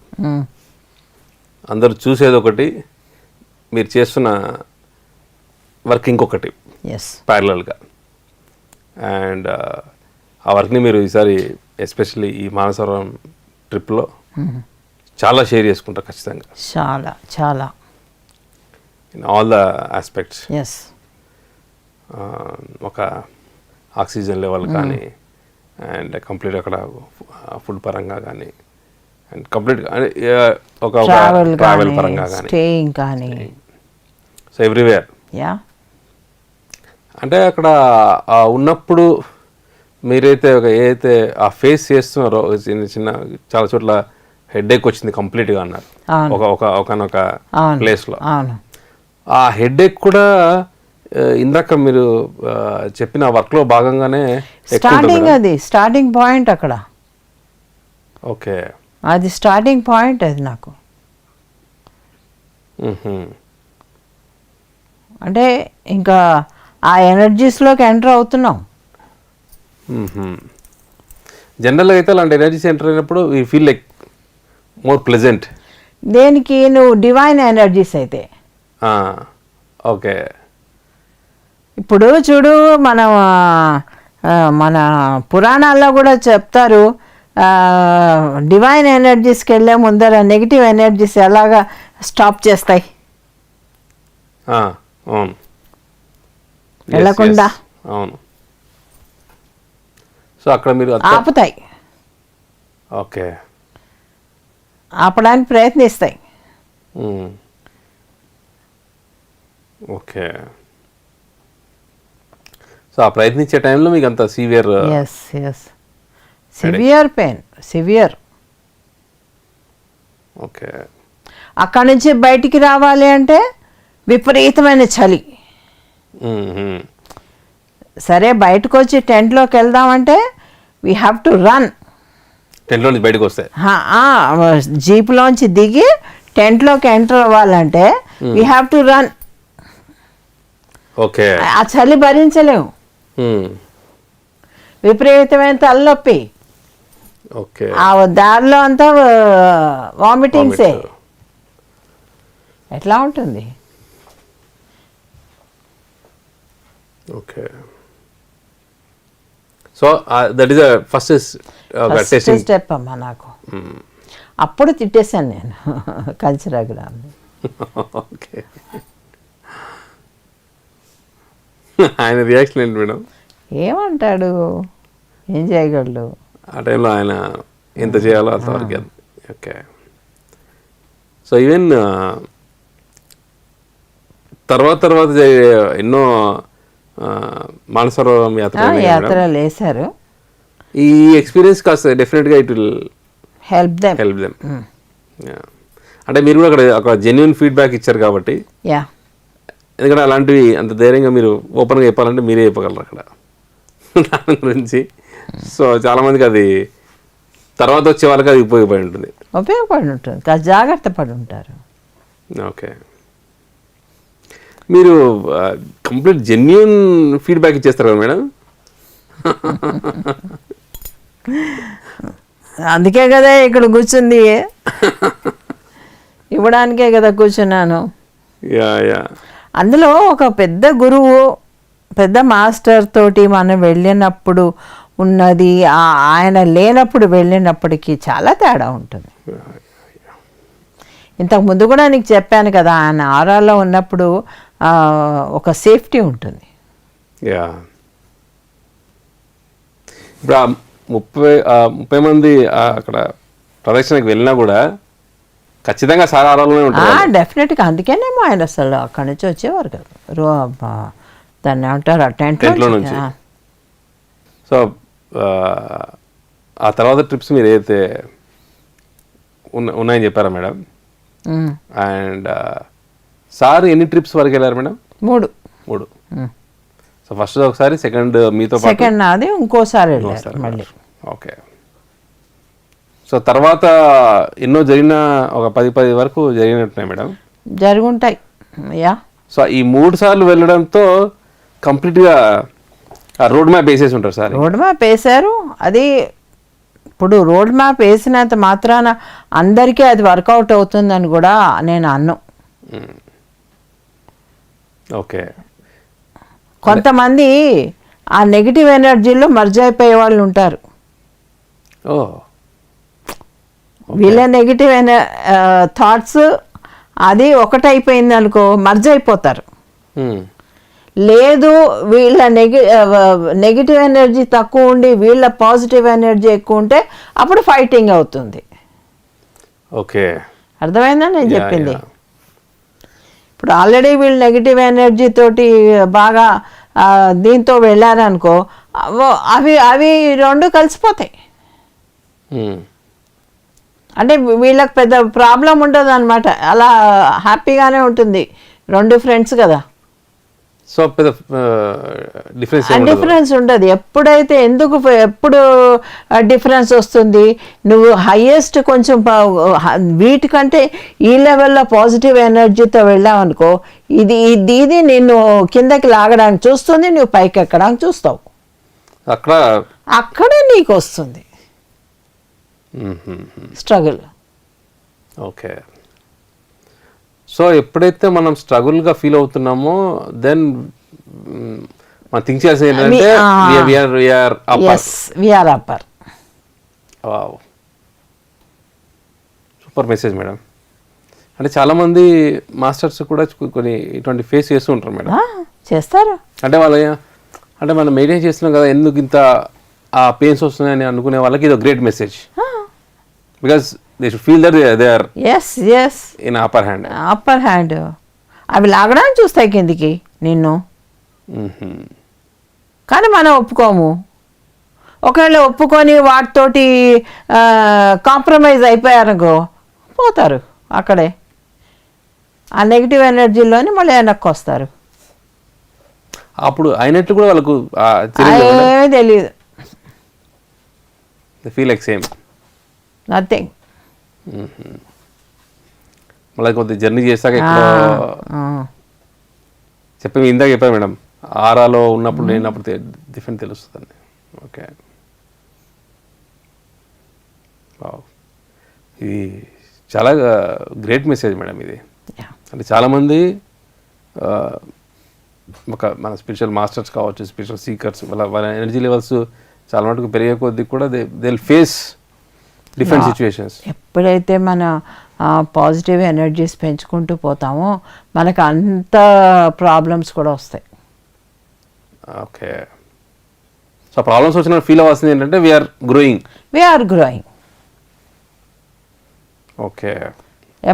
అందరూ చూసేది ఒకటి, మీరు చేస్తున్న వర్క్ ఇంకొకటి ఎస్, ప్యారలల్గా. అండ్ ఆ వర్క్ని మీరు ఈసారి ఎస్పెషల్లీ ఈ మానసరోవరం ట్రిప్లో చాలా షేర్ చేసుకుంటారు ఖచ్చితంగా. చాలా చాలా in all the aspects. Yes. ఒక ఆక్సిజన్ లెవెల్ కానీ, అండ్ కంప్లీట్ అక్కడ ఫుడ్ పరంగా కానీ, అండ్ కంప్లీట్ ఒక ట్రావెల్ పరంగా కానీ, స్టేయింగ్ కానీ, సో ఎవ్రీవేర్. యా, అంటే అక్కడ ఉన్నప్పుడు మీరైతే ఏదైతే ఆ ఫేస్ చేస్తున్నారో చిన్న చిన్న చాలా చోట్ల హెడేక్ వచ్చింది కంప్లీట్గా అన్నారు ఒకనొక ప్లేస్లో. ఆ హెడేక్ కూడా ఇందాక మీరు చెప్పిన వర్క్లో భాగంగానే స్టార్టింగ్ పాయింట్ అక్కడ. ఓకే, అది స్టార్టింగ్ పాయింట్ అది నాకు. అంటే ఇంకా ఆ ఎనర్జీస్లోకి ఎంటర్ అవుతున్నాం. జనరల్గా అయితే అలాంటి ఎనర్జీస్ ఎంటర్ అయినప్పుడు we feel like more pleasant. దేనికి? నువ్వు డివైన్ ఎనర్జీస్ అయితే. ఓకే, ఇప్పుడు చూడు, మన పురాణాల్లో కూడా చెప్తారు, డివైన్ ఎనర్జీస్కి వెళ్ళే ముందర నెగిటివ్ ఎనర్జీస్ ఎలాగా స్టాప్ చేస్తాయి, అవును, వెళ్ళకుండా. అవును, సో అక్కడ మీరు ఆపుతాయి. ఓకే, ఆపడానికి ప్రయత్నిస్తాయి. ఓకే, సో ఆ ప్రయత్నించే టైంలో మీకు అంత సివియర్ పెయిన్, సివియర్. ఓకే, అక్కడి నుంచి బయటికి రావాలి అంటే విపరీతమైన చలి. సరే, బయటకు వచ్చి టెంట్లోకి వెళ్దామంటే వీ హ్యావ్ టు రన్. టెంట్లో నుంచి బయటకు వస్తే జీప్లోంచి దిగి టెంట్లోకి ఎంటర్ అవ్వాలంటే we have to run. Okay, ఆ చలి భరించలేము, విపరీతమైన తలనొప్పి. ఓకే, ఆ దారిలో అంతా వామిటింగ్సే. ఎట్లా ఉంటుంది? Okay, so that is first step అమ్మా నాకు. అప్పుడు తిట్టేశాను నేను కంచరగ్రామ్ని. ఓకే, ఆయన రియాక్షన్ ఏంటి మేడం? ఏమంటాడు, ఏం చేయగలడు ఆ టైంలో? ఆయన ఎంత చేయాలో అంతవరకు. ఓకే, సో ఈవెన్ తర్వాత ఎన్నో మానసరోవరం యాత్రలు వేశారు. ఈ ఎక్స్పీరియన్స్ కాస్త డెఫినెట్గా ఇట్ విల్ హెల్ప్ దెమ్. అంటే మీరు కూడా అక్కడ జెన్యున్ ఫీడ్బ్యాక్ ఇచ్చారు కాబట్టి. యా, ఎందుకంటే అలాంటివి అంత ధైర్యంగా మీరు ఓపెన్గా చెప్పాలంటే మీరే చెప్పగలరు అక్కడ దాని గురించి. సో చాలామందికి అది తర్వాత వచ్చే వాళ్ళకి అది ఉపయోగపడి ఉంటుంది. కాస్త జాగ్రత్త పడి ఉంటారు. ఓకే, మీరు కంప్లీట్ జెన్యూన్ ఫీడ్బ్యాక్ ఇచ్చేస్తారు కదా మేడం? అందుకే కదా ఇక్కడ కూర్చుంది, ఇవ్వడానికే కదా కూర్చున్నాను. యా యా అందులో ఒక పెద్ద గురువు పెద్ద మాస్టర్ తోటి మనం వెళ్ళినప్పుడు ఉన్నది ఆయన లేనప్పుడు వెళ్ళినప్పటికీ చాలా తేడా ఉంటుంది. ఇంతకు ముందు కూడా నీకు చెప్పాను కదా, ఆయన ఆరాలో ఉన్నప్పుడు ఒక సేఫ్టీ ఉంటుంది. యా, ఇప్పుడు ఆ 30 మంది అక్కడ ప్రదర్శనకి వెళ్ళినా కూడా ఖచ్చితంగా సార్ ఆరాలోనే ఉంటారు. డెఫినెట్గా, అందుకేనేమో ఆయన అసలు అక్కడి నుంచి వచ్చేవారు కదా, దాన్ని ఏమంటారు టెంట్లో నుంచి. సో ఆ తర్వాత ట్రిప్స్ మీరు ఏదైతే ఉన్నాయని చెప్పారా మేడం? అండ్ సార్ ఎన్ని ట్రిప్స్ వరకు వెళ్ళారు మేడం? 3. సో ఫస్ట్ ఒకసారి, సెకండ్ మీతో పాటు, సెకండ్ నాది, ఇంకోసారి మళ్ళీ. ఓకే. సో తర్వాత ఎన్నో జరిగిన, ఒక 10 వరకు జరిగినట్టున్నాయి మేడం? జరుగుంటాయి. యా. సో ఈ 3 సార్లు వెళ్ళడంతో కంప్లీట్గా రోడ్ మ్యాప్ వేసేసి ఉంటారు సార్. రోడ్ మ్యాప్ వేశారు. అది ఇప్పుడు రోడ్ మ్యాప్ వేసినంత మాత్రాన అందరికీ అది వర్కౌట్ అవుతుందని కూడా నేను అన్ను. ఓకే. కొంతమంది ఆ నెగిటివ్ ఎనర్జీలో మర్జ్ అయిపోయే వాళ్ళు ఉంటారు. వీళ్ళ నెగిటివ్ థాట్స్ అది ఒకటైపోయింది అనుకో, మర్జ్ అయిపోతారు. లేదు, వీళ్ళ నెగిటివ్ ఎనర్జీ తక్కువ ఉండి వీళ్ళ పాజిటివ్ ఎనర్జీ ఎక్కువ ఉంటే అప్పుడు ఫైటింగ్ అవుతుంది. ఓకే, అర్థమైందా నేను చెప్పింది? ఇప్పుడు ఆల్రెడీ వీళ్ళు నెగిటివ్ ఎనర్జీ తోటి బాగా దీంతో వెళ్ళారనుకో, అవి 2 కలిసిపోతాయి. అంటే వీళ్ళకి పెద్ద ప్రాబ్లం ఉండదు అనమాట, అలా హ్యాపీగానే ఉంటుంది. 2 ఫ్రెండ్స్ కదా, సో పెద్ద డిఫరెన్స్ ఉండదు. ఎప్పుడైతే ఎప్పుడు డిఫరెన్స్ వస్తుంది, నువ్వు హయ్యెస్ట్ కొంచెం వీటికంటే ఈ లెవెల్లో పాజిటివ్ ఎనర్జీతో వెళ్ళావు అనుకో, ఇది నిన్ను కిందకి లాగడానికి చూస్తుంది, నువ్వు పైకి ఎక్కడానికి చూస్తావు, అక్కడే నీకు వస్తుంది స్ట్రగుల్. ఓకే. సో ఎప్పుడైతే మనం స్ట్రగుల్గా ఫీల్ అవుతున్నామో, దెన్ మనం థింక్ చేయాల్సింది ఏంటంటే we are upper. Wow, super message madam. అంటే చాలామంది మాస్టర్స్ కూడా కొన్ని ఇటువంటి ఫేస్ చేస్తూ ఉంటారు మేడం. చేస్తారు. అంటే మనం మెయింటైన్ చేస్తున్నాం కదా, ఎందుకు ఇంత ఆ పెయిన్స్ వస్తున్నాయని అనుకునే వాళ్ళకి ఇది great message. Because they should feel that they are in upper hand. అవి లాగడానికి చూస్తాయి కిందికి నిన్ను. కానీ మనం ఒప్పుకోము. ఒకవేళ ఒప్పుకొని వాటితోటి కాంప్రమైజ్ అయిపోయారనుకో, పోతారు అక్కడే, ఆ నెగిటివ్ ఎనర్జీలోని మళ్ళీ వెనక్కి వస్తారు. అప్పుడు అయినట్లు కూడా వాళ్ళకు ఏమీ తెలియదు. Feel like same nothing. మళ్ళీ కొద్దిగా జర్నీ చేస్తాక ఇందాక చెప్పాను మేడం, ఆరాలో ఉన్నప్పుడు లేనప్పుడు డిఫరెంట్ తెలుస్తుందండి. ఓకే, ఇది చాలా గ్రేట్ మెసేజ్ మేడం ఇది. అంటే చాలామంది మన స్పిరిచువల్ మాస్టర్స్ కావచ్చు, స్పిరిచువల్ సీకర్స్, వాళ్ళ ఎనర్జీ లెవెల్స్ చాలా మటుకు పెరిగే కొద్దీ కూడా they will face different situations. ఎప్పుడైతే మన పాజిటివ్ ఎనర్జీస్ పెంచుకుంటూ పోతామో మనకు అంత ప్రాబ్లమ్స్ కూడా వస్తాయి. ఓకే. సో ప్రాబ్లమ్స్ వచ్చిన ఫీల్ అవ్వాల్సింది ఏంటంటే వీఆర్ గ్రోయింగ్. ఓకే.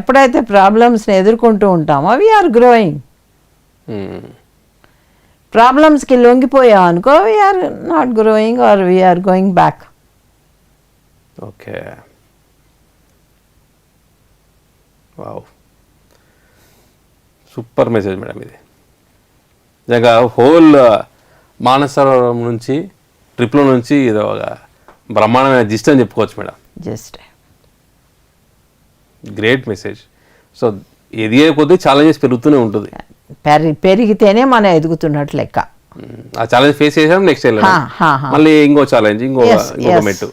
ఎప్పుడైతే ప్రాబ్లమ్స్ని ఎదుర్కొంటూ ఉంటామో వీఆర్ గ్రోయింగ్. ప్రాబ్లమ్స్కి లొంగిపోయాం అనుకో, we are not growing or we are going back. Okay. Wow, super message madam ఇది. నిజంగా హోల్ మానసరోవరం నుంచి, ట్రిప్లో నుంచి ఇది ఒక బ్రహ్మాండమైన జిస్ట్ అని చెప్పుకోవచ్చు madam. Just great message. So ఎదిగే కొద్దీ ఛాలెంజెస్ పెరుగుతూనే ఉంటుంది. పెరిగితేనే మనం ఎదుగుతున్నట్లు లెక్క. ఆ ఛాలెంజ్ ఫేస్ చేసాం, నెక్స్ట్ మళ్ళీ ఇంకో ఛాలెంజ్, ఇంకో మెట్టు,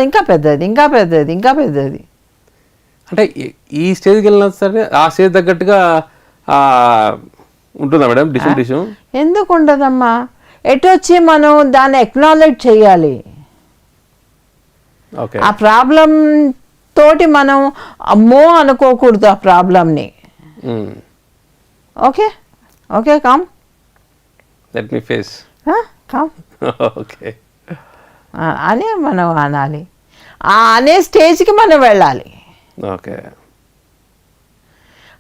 ఇంకా పెద్దది. అంటే ఈ స్టేజ్కి వెళ్ళినా సరే ఆ స్టేజ్ తగ్గట్టుగా ఉంటుందా మేడం డిషు? ఎందుకు ఉండదమ్మా? ఎటు వచ్చి మనం దాన్ని ఎక్నాలెడ్జ్ చేయాలి. ఓకే. ఆ ప్రాబ్లం తోటి మనం అమ్మో అనుకోకూడదు ఆ ప్రాబ్లంని. Okay okay come let me face come okay అని మనం అనాలి. అనే స్టేజ్కి మనం వెళ్ళాలి. ఓకే.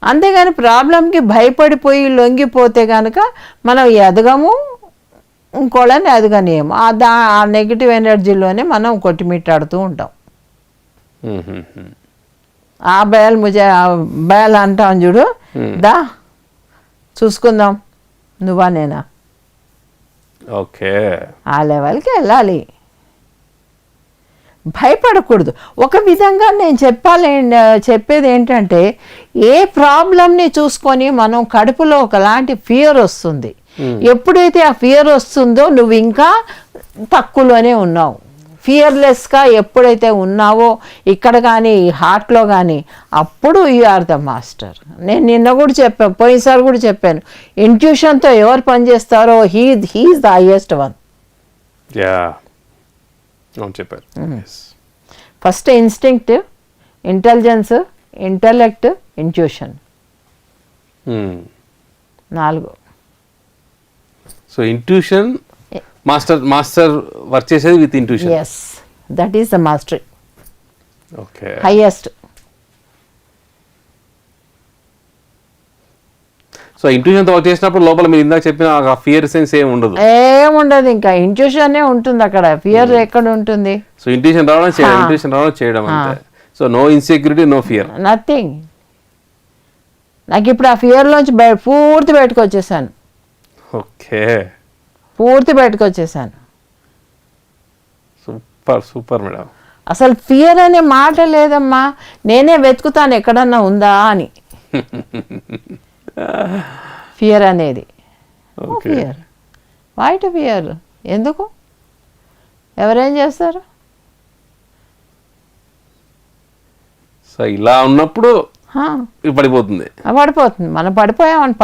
అంతేగాని ప్రాబ్లంకి భయపడిపోయి లొంగిపోతే కనుక మనం ఎదగము, ఇంకోళ్ళని ఎదగనేము. ఆ నెగిటివ్ ఎనర్జీలోనే మనం కొట్టిమిట్టాడుతూ ఉంటాం. ఆ బయలు అంటాం చూడు, దా చూసుకుందాం నువ్వా నేనా, ఓకే, ఆ లెవెల్కి వెళ్ళాలి. భయపడకూడదు. ఒక విధంగా నేను చెప్పేది ఏంటంటే, ఏ ప్రాబ్లంని చూసుకొని మనం కడుపులో ఒకలాంటి ఫియర్ వస్తుంది. ఎప్పుడైతే ఆ ఫియర్ వస్తుందో నువ్వు ఇంకా తక్కువలోనే ఉన్నావు. ఫియర్లెస్గా ఎప్పుడైతే ఉన్నావో ఇక్కడ కానీ హార్ట్లో కానీ, అప్పుడు యు ఆర్ ద మాస్టర్. నేను నిన్న కూడా చెప్పాను, పోయినసారి కూడా చెప్పాను, ఇంట్యూషన్తో ఎవరు పనిచేస్తారో హీఈస్ ద హైయెస్ట్ వన్. చెప్పారు. First instinct, intelligence, intellect, intuition, 4. So intuition master work చేసేది with intuition. Yes, that is the mastery. Okay, highest. So ఇంట్యూషన్తో వర్క్ చేసినప్పుడు లోపల మీరు ఇందాక చెప్పిన ఫియర్ సెన్స్ ఏముండదు. ఇంకా ఇంట్యూషనే ఉంటుంది అక్కడ. ఫియర్ ఎక్కడ ఉంటుంది? సో ఇంట్యూషన్ రావడం చేయడం అంతే. So no insecurity, no fear, nothing. నాకు ఇప్పుడు ఆ ఫియర్లోంచి పూర్తి బయటకు వచ్చేసాను. ఓకే, పూర్తి బయటకు వచ్చేసాను. Super madam. అసలు ఫియర్ అనే మాట లేదమ్మా. నేనే వెతుకుతాను ఎక్కడన్నా ఉందా అని. ఫియర్ అనేది ఫియర్, వైట్ ఫియర్ ఎందుకు? ఎవరేం చేస్తారు? సో ఇలా ఉన్నప్పుడు పడిపోతుంది. మనం పడిపోయామని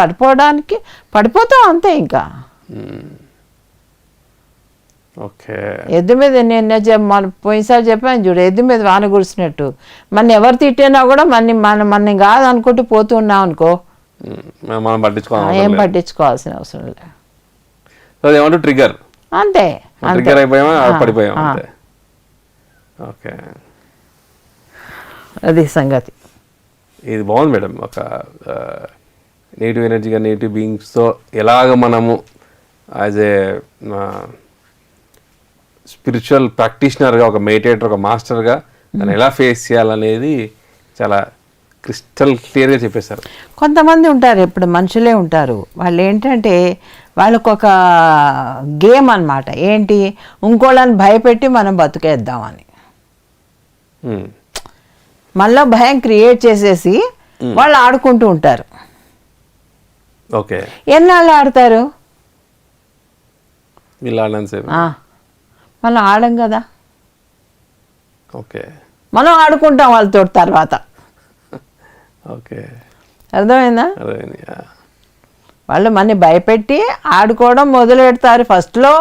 పడిపోతాం అంతే. ఇంకా ఓకే, ఎద్దు మీద మన పోయినసారి చెప్పాను చూడు, ఎద్దు మీద వాన కురిసినట్టు మన ఎవరు తిట్టినా కూడా మన కాదు అనుకుంటూ పోతూ ఉన్నాం అనుకో, ఏం పట్టించుకోవాల్సిన అవసరం లేదు. ట్రిగర్ అంతే, పడిపోయాం అంతే. ఓకే, అది సంగతి. ఇది బాగుంది మేడం. ఒక నెగిటివ్ ఎనర్జీగా నెగిటివ్ బీయింగ్స్తో ఎలాగ మనము యాజ్ ఏ స్పిరిచువల్ ప్రాక్టీషనర్గా, ఒక మెడిటేటర్, ఒక మాస్టర్గా దాన్ని ఎలా ఫేస్ చేయాలనేది చాలా క్రిస్టల్ క్లియర్గా చెప్పేశారు. కొంతమంది ఉంటారు, ఇప్పుడు మనుషులే ఉంటారు, వాళ్ళు ఏంటంటే వాళ్ళకు ఒక గేమ్ అన్నమాట. ఏంటి? ఇంకోళ్ళని భయపెట్టి మనం బతికేద్దామని. మనలో భయం క్రియేట్ చేసేసి వాళ్ళు ఆడుకుంటూ ఉంటారు. ఓకే, ఎన్నాళ్ళు ఆడతారు? మనం ఆడం కదా. ఓకే, మనం ఆడుకుంటాం వాళ్ళతో తర్వాత. ఓకే, అర్థమైందా? వాళ్ళు మనని భయపెట్టి ఆడుకోవడం మొదలు పెడతారు. ఫస్ట్లో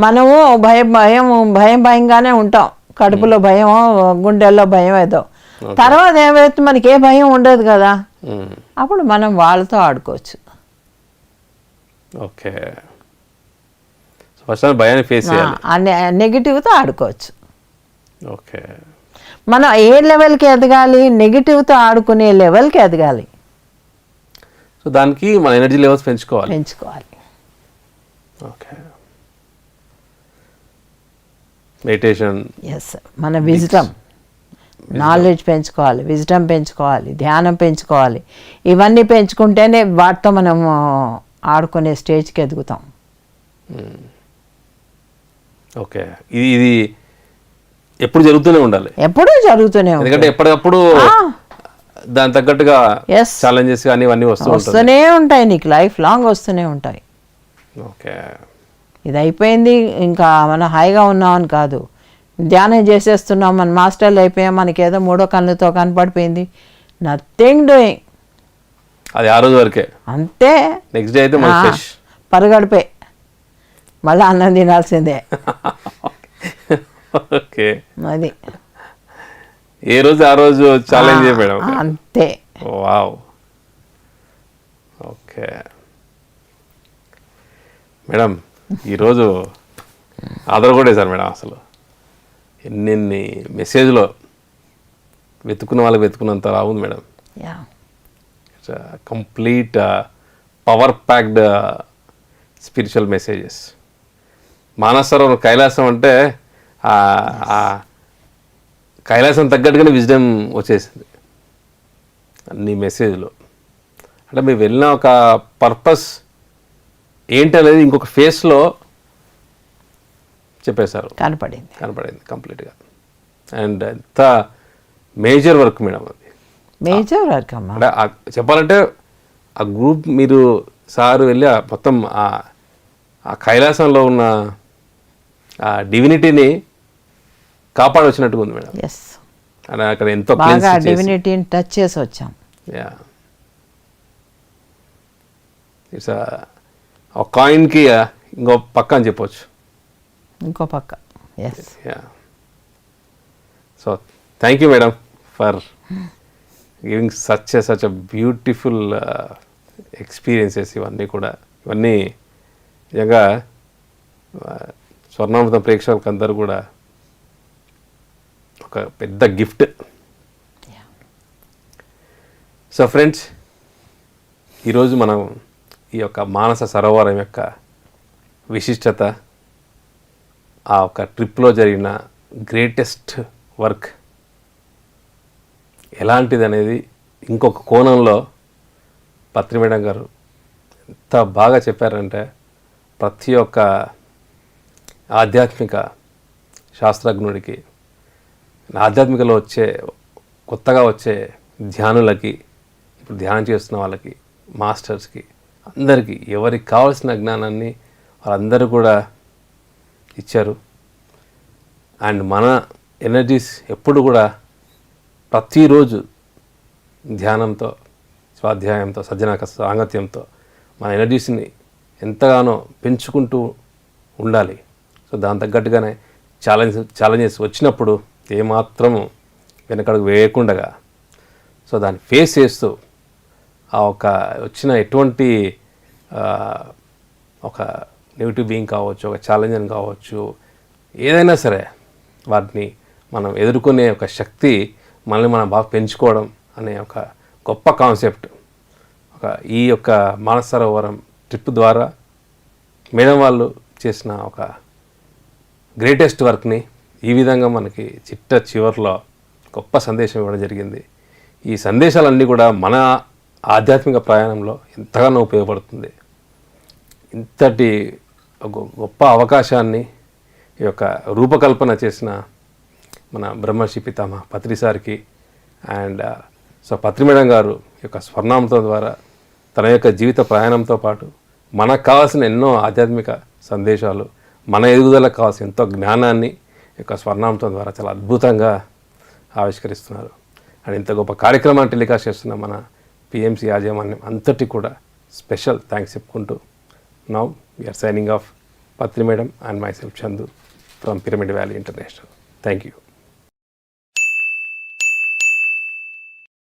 మనము భయంగానే ఉంటాం. కడుపులో భయం, గుండెల్లో భయం ఏదో. తర్వాత ఏమైతే మనకి ఏ భయం ఉండదు కదా, అప్పుడు మనం వాళ్ళతో ఆడుకోవచ్చు. ఓకే, ఫస్ట్ భయాన్ని ఫేస్ చేయాలి, నెగిటివ్తో ఆడుకోవచ్చు. ఓకే, మనం ఏ లెవెల్కి ఎదగాలి? నెగిటివ్తో ఆడుకునే లెవెల్కి ఎదగాలి. సో దానికి మన ఎనర్జీ లెవెల్స్ పెంచుకోవాలి. ఓకే, మెడిటేషన్, ఎస్, మన విజ్డమ్, నాలెడ్జ్ పెంచుకోవాలి, విజ్డమ్ పెంచుకోవాలి, ధ్యానం పెంచుకోవాలి. ఇవన్నీ పెంచుకుంటేనే వాటితో మనము ఆడుకునే స్టేజ్కి ఎదుగుతాం. ఓకే, ఇది ఎప్పుడు జరుగుతూనే ఉండాలి. ఎప్పుడూ జరుగుతూనే ఉండాలి, ఎందుకంటే ఎప్పటికప్పుడు దాని తగ్గట్టుగా ఛాలెంజెస్ కానీ ఇవన్నీ వస్తూనే ఉంటాయి. నీకు లైఫ్ లాంగ్ వస్తూనే ఉంటాయి. ఓకే, ఇది అయిపోయింది ఇంకా మనం హాయిగా ఉన్నామని కాదు. ధ్యానం చేసేస్తున్నాం, మన మాస్టర్లు అయిపోయాం, మనకేదో మూడో కన్నుతో కనపడిపోయింది. Nothing doing. అది ఆ రోజు వరకే, అంతే. నెక్స్ట్ డే అయితే మళ్ళీ ఫ్రెష్. పరుగడిపే మళ్ళీ అన్నం తినాల్సిందే. ఓకే, అది ఏ రోజు ఆ రోజు ఛాలెంజ్ మేడం. అంతే. Wow, okay madam. ఈరోజు ఆధార్ కూడా వేశారు మేడం. అసలు ఎన్నెన్ని మెసేజ్లో వెతుకున్న వాళ్ళకి వెతుకున్నంత రావుంది మేడం. Yeah, complete power packed spiritual messages. మానసరోవరం కైలాసం అంటే ఆ కైలాసం తగ్గట్టుగానే విజ్డమ్ వచ్చేసింది అన్ని మెసేజ్లు. అంటే మీరు వెళ్ళిన ఒక పర్పస్ ఏంటనేది ఇంకొక ఫేస్లో చెప్పేశారు, కనపడింది కంప్లీట్గా. అండ్ ఎంత మేజర్ వర్క్ మేడం అది, మేజర్ వర్క్ అమ్మా. అంటే చెప్పాలంటే ఆ గ్రూప్ మీరు సార్ వెళ్ళి మొత్తం ఆ కైలాసంలో ఉన్న ఆ డివినిటీని కాపాడొచ్చినట్టుగా ఉంది మేడం. ఎస్, అని అక్కడ ఎంతో బాగా డివినిటీని టచ్ చేసి వచ్చాం. యా, ఇట్స్ ఒక కాయిన్కి ఇంకో పక్క అని చెప్పవచ్చు. ఇంకో పక్క. Yes. Yeah, so thank you madam for giving such a beautiful experiences. ఇవన్నీ నిజంగా స్వర్ణామృతం ప్రేక్షకులకు అందరూ కూడా ఒక పెద్ద గిఫ్ట్. సో ఫ్రెండ్స్, ఈరోజు మనం ఈ యొక్క మానస సరోవరం యొక్క విశిష్టత, ఆ ఒక ట్రిప్లో జరిగిన గ్రేటెస్ట్ వర్క్ ఎలాంటిది అనేది ఇంకొక కోణంలో పత్రి మేడం గారు ఎంత బాగా చెప్పారంటే, ప్రతి ఒక్క ఆధ్యాత్మిక శాస్త్రజ్ఞుడికి, ఆధ్యాత్మికలో కొత్తగా వచ్చే ధ్యానులకి, ఇప్పుడు ధ్యానం చేస్తున్న వాళ్ళకి, మాస్టర్స్కి, అందరికీ ఎవరికి కావాల్సిన జ్ఞానాన్ని వాళ్ళందరూ కూడా ఇచ్చారు. అండ్ మన ఎనర్జీస్ ఎప్పుడు కూడా ప్రతిరోజు ధ్యానంతో, స్వాధ్యాయంతో, సజ్జన సాంగత్యంతో మన ఎనర్జీస్ని ఎంతగానో పెంచుకుంటూ ఉండాలి. సో దాని తగ్గట్టుగానే ఛాలెంజెస్ వచ్చినప్పుడు ఏమాత్రము వెనకడుగు వేయకుండా, సో దాన్ని ఫేస్ చేస్తూ ఆ ఒక వచ్చిన ఎటువంటి ఒక నెగిటివ్ బీయింగ్ కావచ్చు, ఒక ఛాలెంజ్ అని కావచ్చు, ఏదైనా సరే వాటిని మనం ఎదుర్కొనే ఒక శక్తి మనల్ని మనం బాగా పెంచుకోవడం అనే ఒక గొప్ప కాన్సెప్ట్ ఈ యొక్క మానస సరోవరం ట్రిప్ ద్వారా మేడం వాళ్ళు చేసిన ఒక గ్రేటెస్ట్ వర్క్ని ఈ విధంగా మనకి చివరిలో గొప్ప సందేశం ఇవ్వడం జరిగింది. ఈ సందేశాలన్నీ కూడా మన ఆధ్యాత్మిక ప్రయాణంలో ఎంతగానో ఉపయోగపడుతుంది. ఇంతటి గొప్ప అవకాశాన్ని ఈ యొక్క రూపకల్పన చేసిన మన బ్రహ్మర్షి పితామహ పత్రి సార్కి అండ్ సో పత్రి మేడం గారు యొక్క స్వర్ణామృతం ద్వారా తన యొక్క జీవిత ప్రయాణంతో పాటు మనకు కావాల్సిన ఎన్నో ఆధ్యాత్మిక సందేశాలు, మన ఎదుగుదలకు కావాల్సిన ఎంతో జ్ఞానాన్ని యొక్క స్వర్ణామృతం ద్వారా చాలా అద్భుతంగా ఆవిష్కరిస్తున్నారు. అండ్ ఇంత గొప్ప కార్యక్రమాన్ని టెలికాస్ట్ చేస్తున్న మన పిఎంసి యాజమాన్యం అంతటి కూడా స్పెషల్ థ్యాంక్స్ చెప్పుకుంటూ now we are signing off Patri madam and myself Chandu from Pyramid Valley International. Thank you.